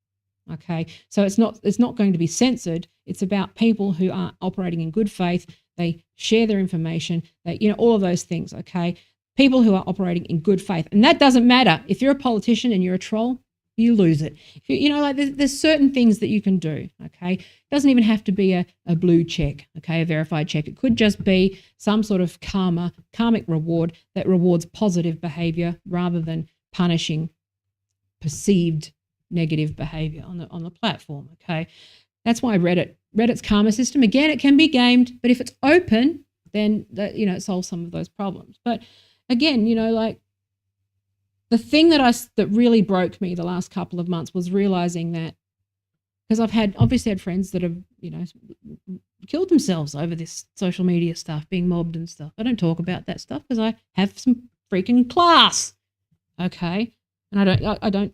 Okay, so it's not going to be censored. It's about people who are operating in good faith. They share their information. They, all of those things. Okay, people who are operating in good faith, and that doesn't matter if you're a politician and you're a troll. You lose it. There's certain things that you can do, okay? It doesn't even have to be a blue check, okay, a verified check. It could just be some sort of karmic reward that rewards positive behavior rather than punishing perceived negative behavior on the platform, okay? That's why Reddit's karma system, again, it can be gamed, but if it's open, then it solves some of those problems. But again, the thing that really broke me the last couple of months was realizing that, because I've obviously had friends that have, killed themselves over this social media stuff, being mobbed and stuff. I don't talk about that stuff because I have some freaking class, okay? And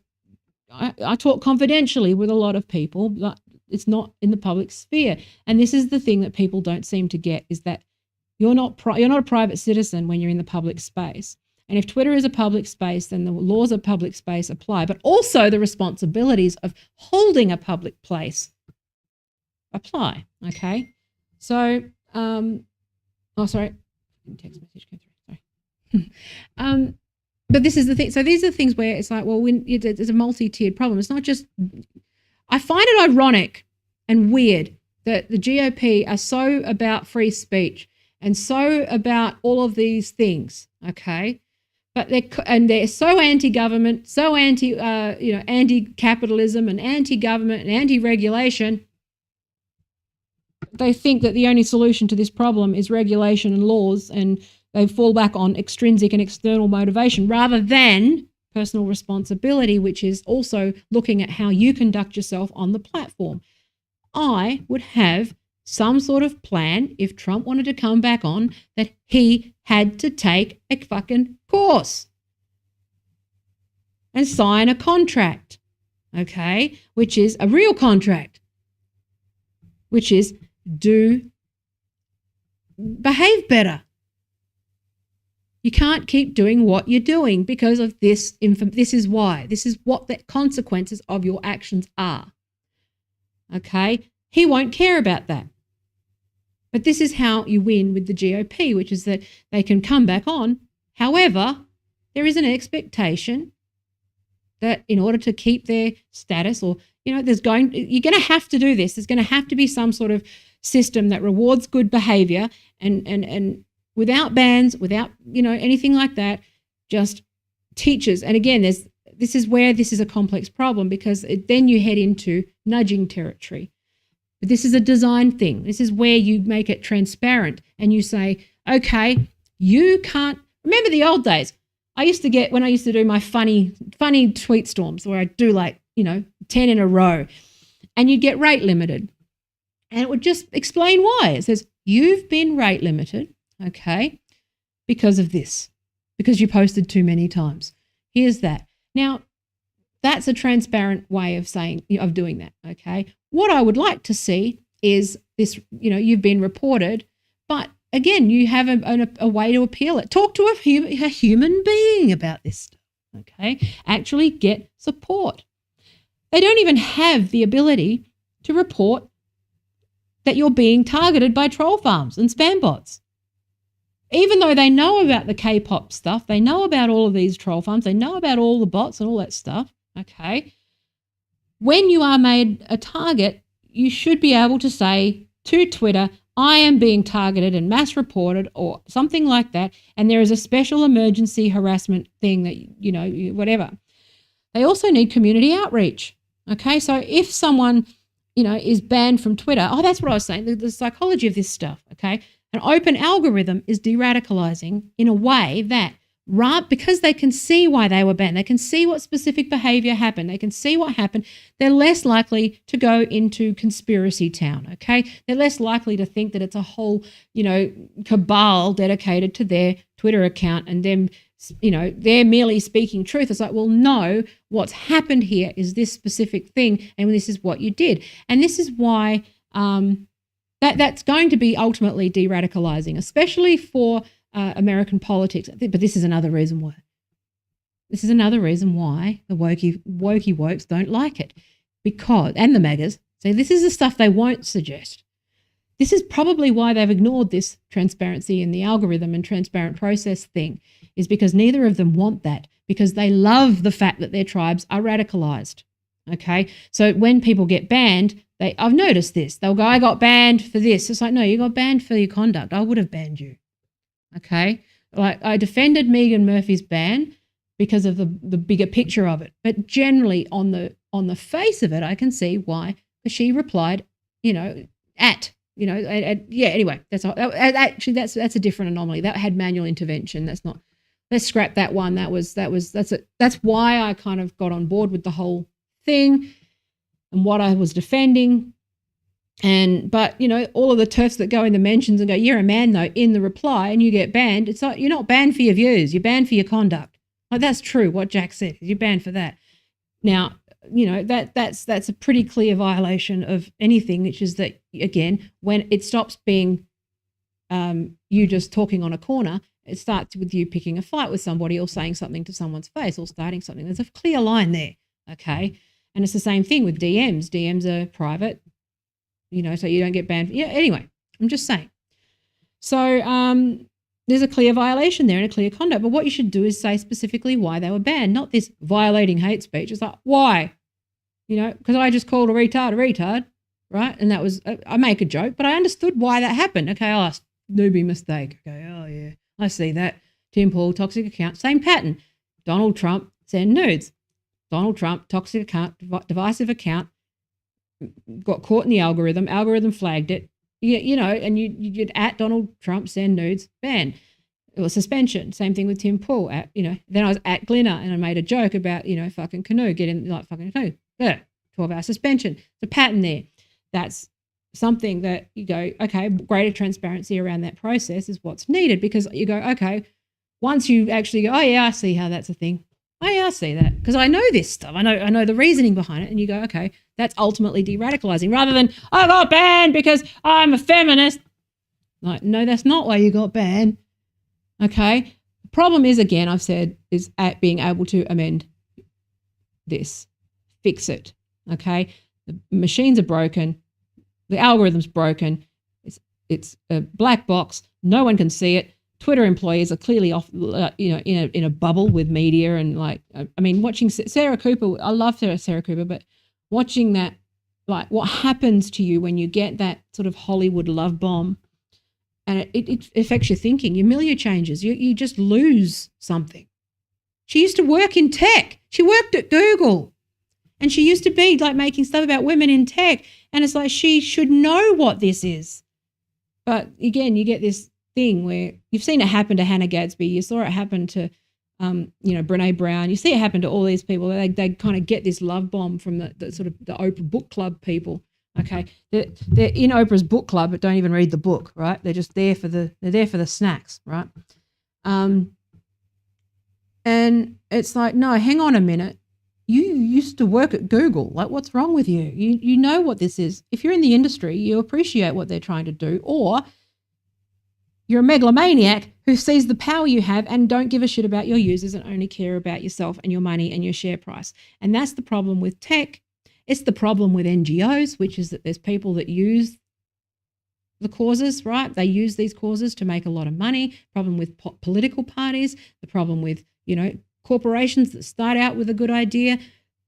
I talk confidentially with a lot of people, but it's not in the public sphere. And this is the thing that people don't seem to get, is that you're not a private citizen when you're in the public space. And if Twitter is a public space, then the laws of public space apply, but also the responsibilities of holding a public place apply. Okay. So, sorry, text message came through. Sorry. But this is the thing. So these are the things where it's like, well, when it's a multi-tiered problem. It's not just. I find it ironic and weird that the GOP are so about free speech and so about all of these things. Okay. But they're so anti-government, so anti-capitalism and anti-government and anti-regulation. They think that the only solution to this problem is regulation and laws, and they fall back on extrinsic and external motivation rather than personal responsibility, which is also looking at how you conduct yourself on the platform. I would have some sort of plan if Trump wanted to come back on, that he had to take a fucking course and sign a contract, okay, which is a real contract, which is behave better. You can't keep doing what you're doing because of this. This is why. This is what the consequences of your actions are. Okay? He won't care about that. But this is how you win with the GOP, which is that they can come back on. However, there is an expectation that in order to keep their status, or, you're going to have to do this. There's going to have to be some sort of system that rewards good behavior and without bans, without, anything like that, just teaches. And again, this is where this is a complex problem, because then you head into nudging territory. But this is a design thing. This is where you make it transparent and you say, okay, you can't. Remember the old days? When I used to do my funny tweet storms where I do 10 in a row, and you'd get rate limited. And it would just explain why. It says, you've been rate limited, okay, because of this, because you posted too many times. Here's that. Now, that's a transparent way of doing that, okay? What I would like to see is this, you've been reported, but again, you have a way to appeal it. Talk to a human being about this stuff, okay? Actually get support. They don't even have the ability to report that you're being targeted by troll farms and spam bots. Even though they know about the K-pop stuff, they know about all of these troll farms, they know about all the bots and all that stuff, okay? When you are made a target, you should be able to say to Twitter, I am being targeted and mass reported or something like that, and there is a special emergency harassment thing that, whatever. They also need community outreach, okay? So if someone, is banned from Twitter, that's what I was saying, the psychology of this stuff, okay? An open algorithm is de-radicalizing in a way that, because they can see why they were banned, they can see what specific behavior happened, they can see what happened, they're less likely to go into conspiracy town, okay? They're less likely to think that it's a whole, cabal dedicated to their Twitter account and them, they're merely speaking truth. It's like, well, no, what's happened here is this specific thing, and this is what you did. And this is why that's going to be ultimately de-radicalizing, especially for American politics. But this is another reason why. This is another reason why the wokey wokes don't like it, and the MAGAs. So this is the stuff they won't suggest. This is probably why they've ignored this transparency in the algorithm and transparent process thing, is because neither of them want that, because they love the fact that their tribes are radicalized. Okay, so when people get banned, I've noticed this. They'll go, I got banned for this. It's like, no, you got banned for your conduct. I would have banned you. Okay, like I defended Megan Murphy's ban because of the bigger picture of it, but generally on the face of it, I can see why. Because she replied, anyway. That's a different anomaly. That had manual intervention. That's not. Let's scrap that one. That's why I kind of got on board with the whole thing and what I was defending. But all of the turfs that go in the mentions and go, you're a man though, in the reply, and you get banned. It's like, you're not banned for your views, you're banned for your conduct. Like, that's true. What Jack said, you're banned for that. Now, that's a pretty clear violation of anything, which is that, again, when it stops being you just talking on a corner, it starts with you picking a fight with somebody or saying something to someone's face or starting something. There's a clear line there, okay? And it's the same thing with DMs. DMs are private, so you don't get banned. Yeah, anyway, I'm just saying. So there's a clear violation there and a clear conduct. But what you should do is say specifically why they were banned, not this violating hate speech. It's like, why? Because I just called a retard, right? And that was, I make a joke, but I understood why that happened. Okay, I'll ask, newbie mistake. Okay, oh yeah, I see that. Tim Pool, toxic account, same pattern. Donald Trump, send nudes. Donald Trump, toxic account, divisive account, got caught in the algorithm flagged it, and you'd at Donald Trump, send nudes, ban. It was suspension. Same thing with Tim Pool. Then I was at Glinner and I made a joke about, fucking canoe, getting like fucking canoe. Yeah, 12-hour suspension. The pattern there. That's something that you go, okay, greater transparency around that process is what's needed, because you go, okay, once you actually go, oh yeah, I see how that's a thing. Oh yeah, I see that because I know this stuff. I know the reasoning behind it, and you go, okay, that's ultimately de-radicalizing, rather than I got banned because I'm a feminist. Like, no, that's not why you got banned. Okay, the problem is, again, I've said, is at being able to amend this, fix it. Okay, the machines are broken. The algorithm's broken. It's a black box. No one can see it. Twitter employees are clearly off, in a bubble with media, and watching Sarah Cooper. I love Sarah Cooper, but watching that, like, what happens to you when you get that sort of Hollywood love bomb, and it affects your thinking. Your milieu changes. You just lose something. She used to work in tech. She worked at Google. And she used to be like making stuff about women in tech. And it's like, she should know what this is. But again, you get this thing where you've seen it happen to Hannah Gadsby. You saw it happen to, Brene Brown. You see it happen to all these people. They kind of get this love bomb from the sort of the Oprah book club people. Okay. They're in Oprah's book club, but don't even read the book, right? They're just there for the snacks, right? And it's like, no, hang on a minute. You used to work at Google. Like, what's wrong with you? You know what this is. If you're in the industry, you appreciate what they're trying to do, or you're a megalomaniac who sees the power you have and don't give a shit about your users and only care about yourself and your money and your share price. And that's the problem with tech. It's the problem with NGOs, which is that there's people that use the causes, right? They use these causes to make a lot of money. Problem with political parties, the problem with, corporations that start out with a good idea,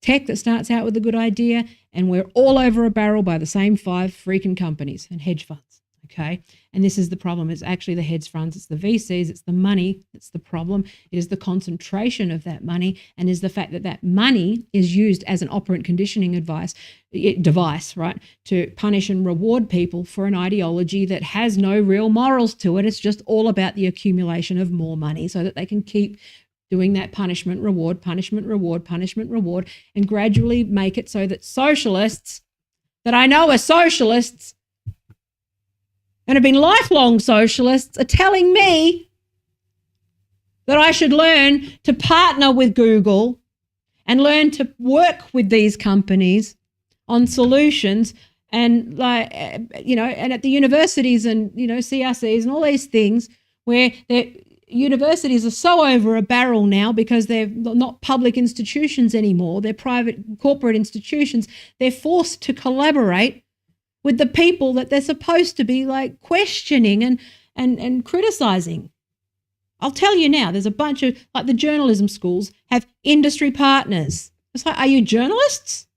tech that starts out with a good idea, and we're all over a barrel by the same 5 freaking companies and hedge funds, okay? And this is the problem. It's actually the hedge funds, it's the VCs, it's the money that's the problem. It is the concentration of that money, and is the fact that that money is used as an operant conditioning device, right, to punish and reward people for an ideology that has no real morals to it. It's just all about the accumulation of more money so that they can keep doing that punishment, reward, and gradually make it so that socialists that I know are socialists and have been lifelong socialists are telling me that I should learn to partner with Google and learn to work with these companies on solutions, and and at the universities and, CRCs and all these things where they're universities are so over a barrel now because they're not public institutions anymore. They're private corporate institutions. They're forced to collaborate with the people that they're supposed to be like questioning and criticizing. I'll tell you now, there's a bunch of, like, the journalism schools have industry partners. It's like, are you journalists?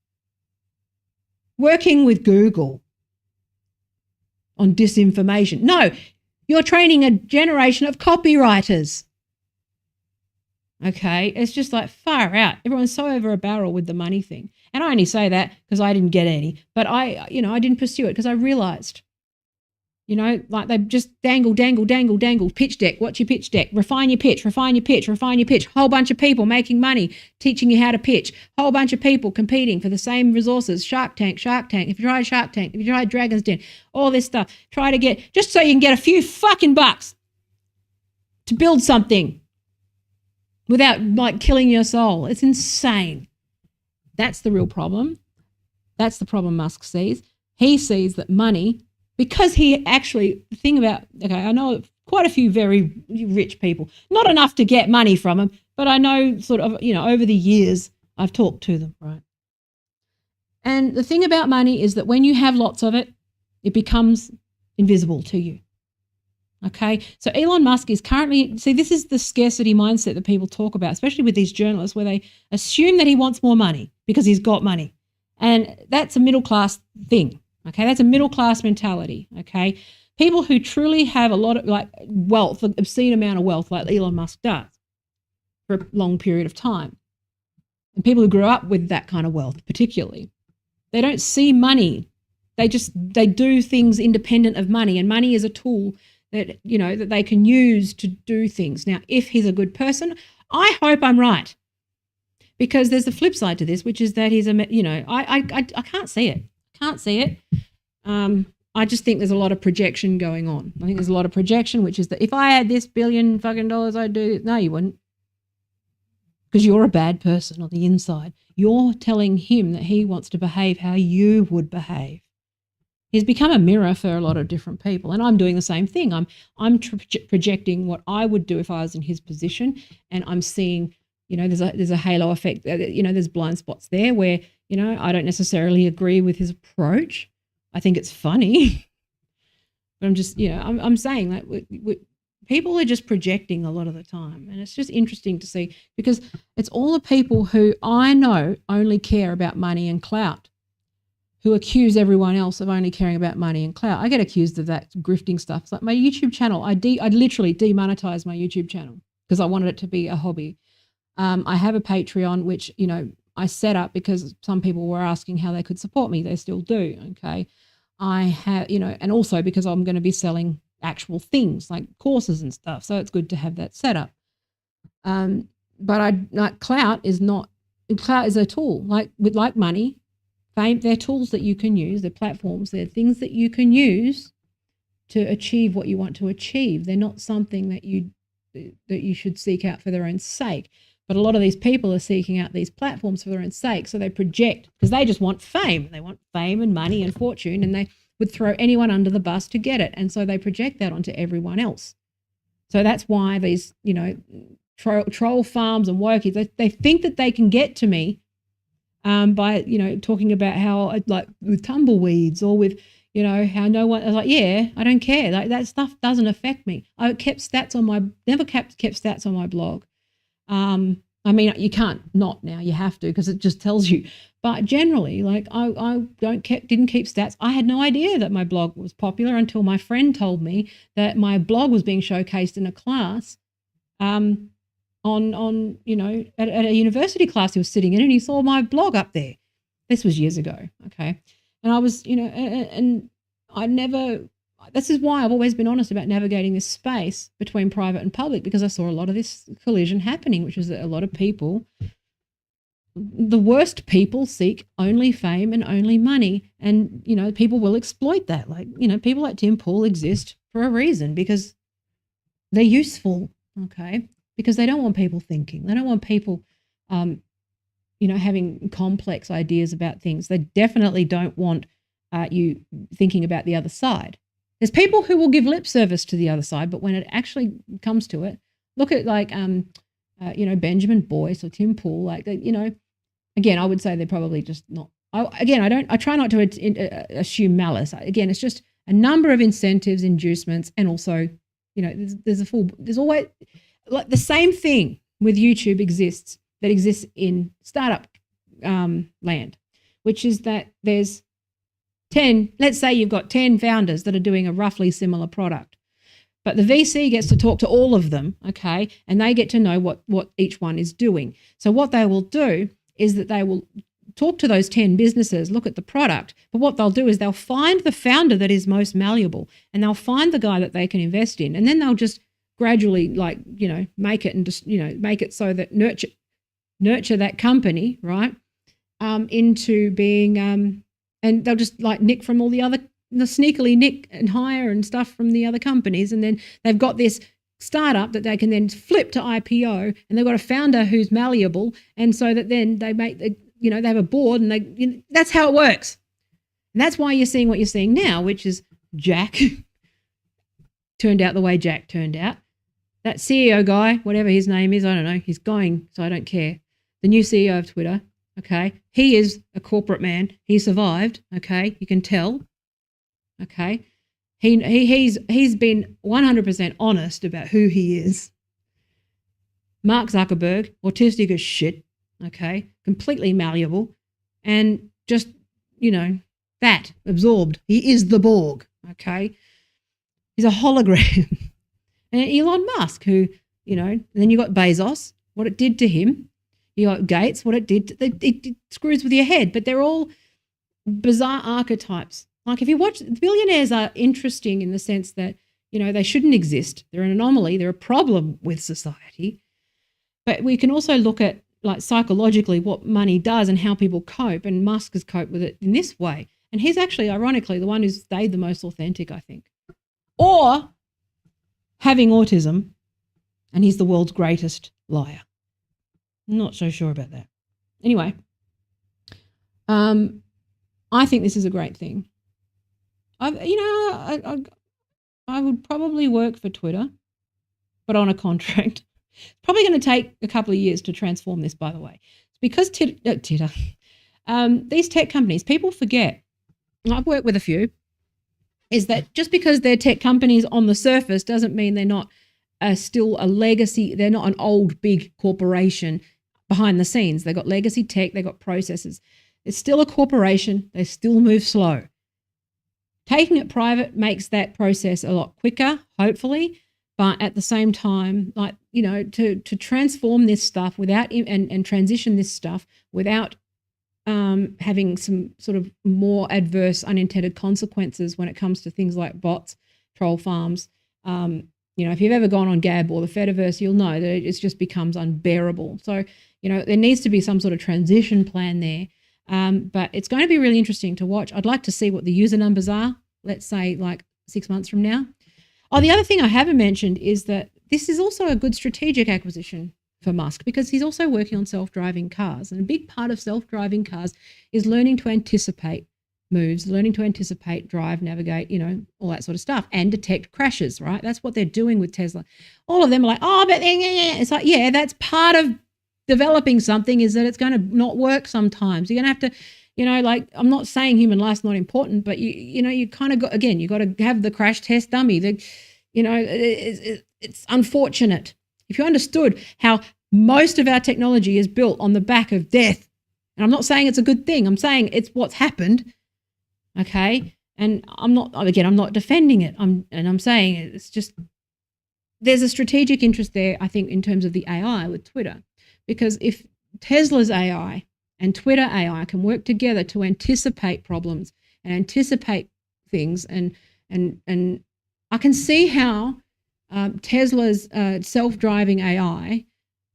Working with Google on disinformation. No. You're training a generation of copywriters. Okay, it's just like far out. Everyone's so over a barrel with the money thing. And I only say that because I didn't get any. But I didn't pursue it because I realized, like they just dangle, pitch deck, what's your pitch deck? Refine your pitch. Whole bunch of people making money, teaching you how to pitch. Whole bunch of people competing for the same resources. Shark Tank. If you tried Shark Tank, if you tried Dragon's Den, all this stuff. Try to get, just so you can get a few fucking bucks to build something. without like killing your soul. It's insane. That's the real problem. That's the problem Musk sees. He sees that money, because he actually, the thing about, okay, I know quite a few very rich people, not enough to get money from them, but I know sort of, over the years, I've talked to them, right? And the thing about money is that when you have lots of it, it becomes invisible to you. Okay, so Elon Musk is currently, see, this is the scarcity mindset that people talk about, especially with these journalists, where they assume that he wants more money because he's got money. And that's a middle class thing. Okay, that's a middle class mentality. Okay, people who truly have a lot of like wealth, an obscene amount of wealth, like Elon Musk does, for a long period of time, and people who grew up with that kind of wealth, particularly, they don't see money. They do things independent of money, and money is a tool that, that they can use to do things. Now, if he's a good person, I hope I'm right, because there's the flip side to this, which is that he's I can't see it. Can't see it. I just think there's a lot of projection going on. I think there's a lot of projection, which is that if I had this $billion fucking dollars, I'd do it. No, you wouldn't, because you're a bad person on the inside. You're telling him that he wants to behave how you would behave. He's become a mirror for a lot of different people, and I'm doing the same thing. I'm projecting what I would do if I was in his position, and I'm seeing, there's a halo effect. There's blind spots there where, I don't necessarily agree with his approach. I think it's funny, but I'm just, I'm saying that people are just projecting a lot of the time, and it's just interesting to see, because it's all the people who I know only care about money and clout, who accuse everyone else of only caring about money and clout. I get accused of that grifting stuff. It's like my YouTube channel. I literally demonetized my YouTube channel because I wanted it to be a hobby. I have a Patreon, which, I set up because some people were asking how they could support me. They still do, okay? I have, and also because I'm going to be selling actual things like courses and stuff. So it's good to have that set up. But clout is a tool, like money. Fame, they're tools that you can use, they're platforms, they're things that you can use to achieve what you want to achieve. They're not something that you should seek out for their own sake. But a lot of these people are seeking out these platforms for their own sake. So they project, because they just want fame. They want fame and money and fortune, and they would throw anyone under the bus to get it. And so they project that onto everyone else. So that's why these, troll farms and wokies, they think that they can get to me by, talking about how, like, with tumbleweeds or with, how no one, I was like, yeah, I don't care. Like, that stuff doesn't affect me. I never kept stats on my blog. I mean, you can't not now, you have to, because it just tells you. But generally, like, I didn't keep stats. I had no idea that my blog was popular until my friend told me that my blog was being showcased in a class, at a university class he was sitting in, and he saw my blog up there. This was years ago, okay? And I was, and I never, this is why I've always been honest about navigating this space between private and public, because I saw a lot of this collision happening, which is that a lot of people, the worst people, seek only fame and only money. And, people will exploit that. Like, people like Tim Pool exist for a reason, because they're useful, okay? Because they don't want people thinking. They don't want people, having complex ideas about things. They definitely don't want you thinking about the other side. There's people who will give lip service to the other side, but when it actually comes to it, look at like, Benjamin Boyce or Tim Pool. Like, again, I would say they're probably just not. I try not to assume malice. Again, it's just a number of incentives, inducements, and also, there's always. Like the same thing with YouTube exists in startup land, which is that there's 10, let's say you've got 10 founders that are doing a roughly similar product, but the VC gets to talk to all of them, okay, and they get to know what each one is doing. So what they will do is that they will talk to those 10 businesses, look at the product, but what they'll do is they'll find the founder that is most malleable, and they'll find the guy that they can invest in, and then they'll just gradually, make it and just, make it so that nurture that company, right, into being, and they'll just like nick from all the other, sneakily nick and hire and stuff from the other companies, and then they've got this startup that they can then flip to IPO, and they've got a founder who's malleable, and so that then they make they have a board, and that's how it works. And that's why you're seeing what you're seeing now, which is Jack turned out the way Jack turned out. That CEO guy, whatever his name is, I don't know, he's going, so I don't care. The new CEO of Twitter, okay, he is a corporate man. He survived, okay, you can tell, okay. He's been 100% honest about who he is. Mark Zuckerberg, autistic as shit, okay, completely malleable, and just, that, absorbed. He is the Borg, okay. He's a hologram. And Elon Musk, who, and then you got Bezos, what it did to him. You got Gates, what it did. It screws with your head, but they're all bizarre archetypes. Like if you watch, billionaires are interesting in the sense that, they shouldn't exist. They're an anomaly. They're a problem with society. But we can also look at, like, psychologically what money does and how people cope. And Musk has coped with it in this way. And he's actually, ironically, the one who's stayed the most authentic, I think. Or having autism, and he's the world's greatest liar. I'm not so sure about that. Anyway, I think this is a great thing. I would probably work for Twitter, but on a contract. It's probably going to take a couple of years to transform this, by the way. It's because these tech companies, people forget, and I've worked with a few, is that just because they're tech companies on the surface doesn't mean they're not still a legacy. They're not an old, big corporation behind the scenes. They've got legacy tech. They've got processes. It's still a corporation. They still move slow. Taking it private makes that process a lot quicker, hopefully, but at the same time, like, to transform this stuff without and transition this stuff without having some sort of more adverse unintended consequences when it comes to things like bots, troll farms. If you've ever gone on Gab or the Fediverse, you'll know that it just becomes unbearable. So, there needs to be some sort of transition plan there. But it's going to be really interesting to watch. I'd like to see what the user numbers are, let's say like 6 months from now. Oh, the other thing I haven't mentioned is that this is also a good strategic acquisition for Musk, because he's also working on self-driving cars. And a big part of self-driving cars is learning to anticipate moves, learning to anticipate, drive, navigate, all that sort of stuff, and detect crashes, right? That's what they're doing with Tesla. All of them are like, oh, but it's like, yeah, that's part of developing something, is that it's going to not work sometimes. You're going to have to, like, I'm not saying human life's not important, but you kind of got, again, you got to have the crash test dummy. It's unfortunate. If you understood how most of our technology is built on the back of death, and I'm not saying it's a good thing, I'm saying it's what's happened, okay? And I'm not defending it. I'm saying it's just, there's a strategic interest there, I think, in terms of the AI with Twitter. Because if Tesla's AI and Twitter AI can work together to anticipate problems and anticipate things, and I can see how Tesla's self-driving AI,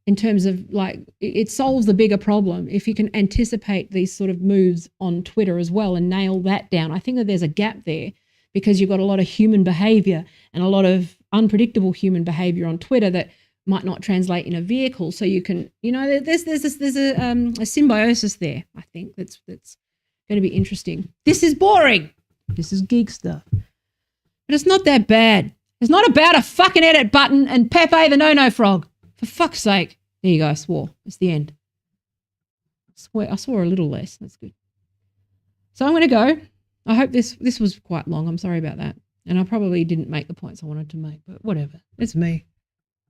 in terms of, like, it solves the bigger problem if you can anticipate these sort of moves on Twitter as well and nail that down. I think that there's a gap there, because you've got a lot of human behavior and a lot of unpredictable human behavior on Twitter that might not translate in a vehicle. So you can, there's a symbiosis there, I think, that's going to be interesting. This is boring. This is geek stuff. But it's not that bad. It's not about a fucking edit button and Pepe the no-no frog. For fuck's sake. There you go, I swore. It's the end. I swore a little less. That's good. So I'm going to go. I hope this was quite long. I'm sorry about that. And I probably didn't make the points I wanted to make, but whatever. It's me.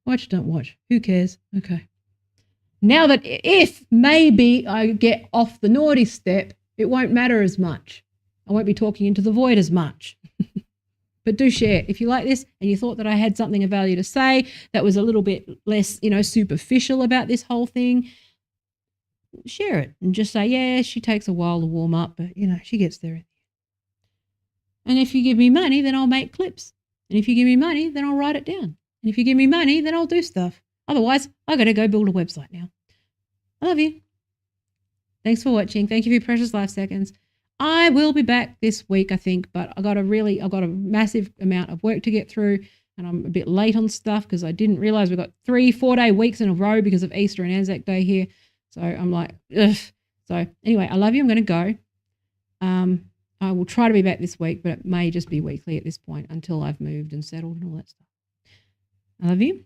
Watch, don't watch. Who cares? Okay. Now that if maybe I get off the naughty step, it won't matter as much. I won't be talking into the void as much. But do share. If you like this and you thought that I had something of value to say that was a little bit less, superficial about this whole thing, share it and just say, yeah, she takes a while to warm up, but, she gets there. And if you give me money, then I'll make clips. And if you give me money, then I'll write it down. And if you give me money, then I'll do stuff. Otherwise, I got to go build a website now. I love you. Thanks for watching. Thank you for your precious life seconds. I will be back this week, I think, but I've got a massive amount of work to get through. and I'm a bit late on stuff because I didn't realize we've got 3-4 day weeks in a row because of Easter and Anzac Day here. So I'm like, ugh. So anyway, I love you. I'm going to go. I will try to be back this week, but it may just be weekly at this point until I've moved and settled and all that stuff. I love you.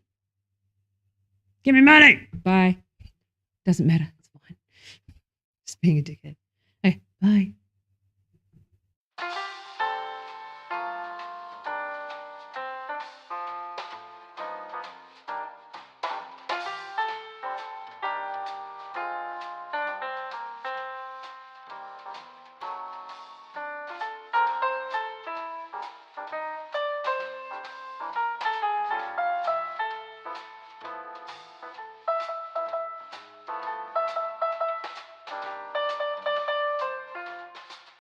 Give me money. Bye. Doesn't matter. It's fine. Just being a dickhead. Okay, bye.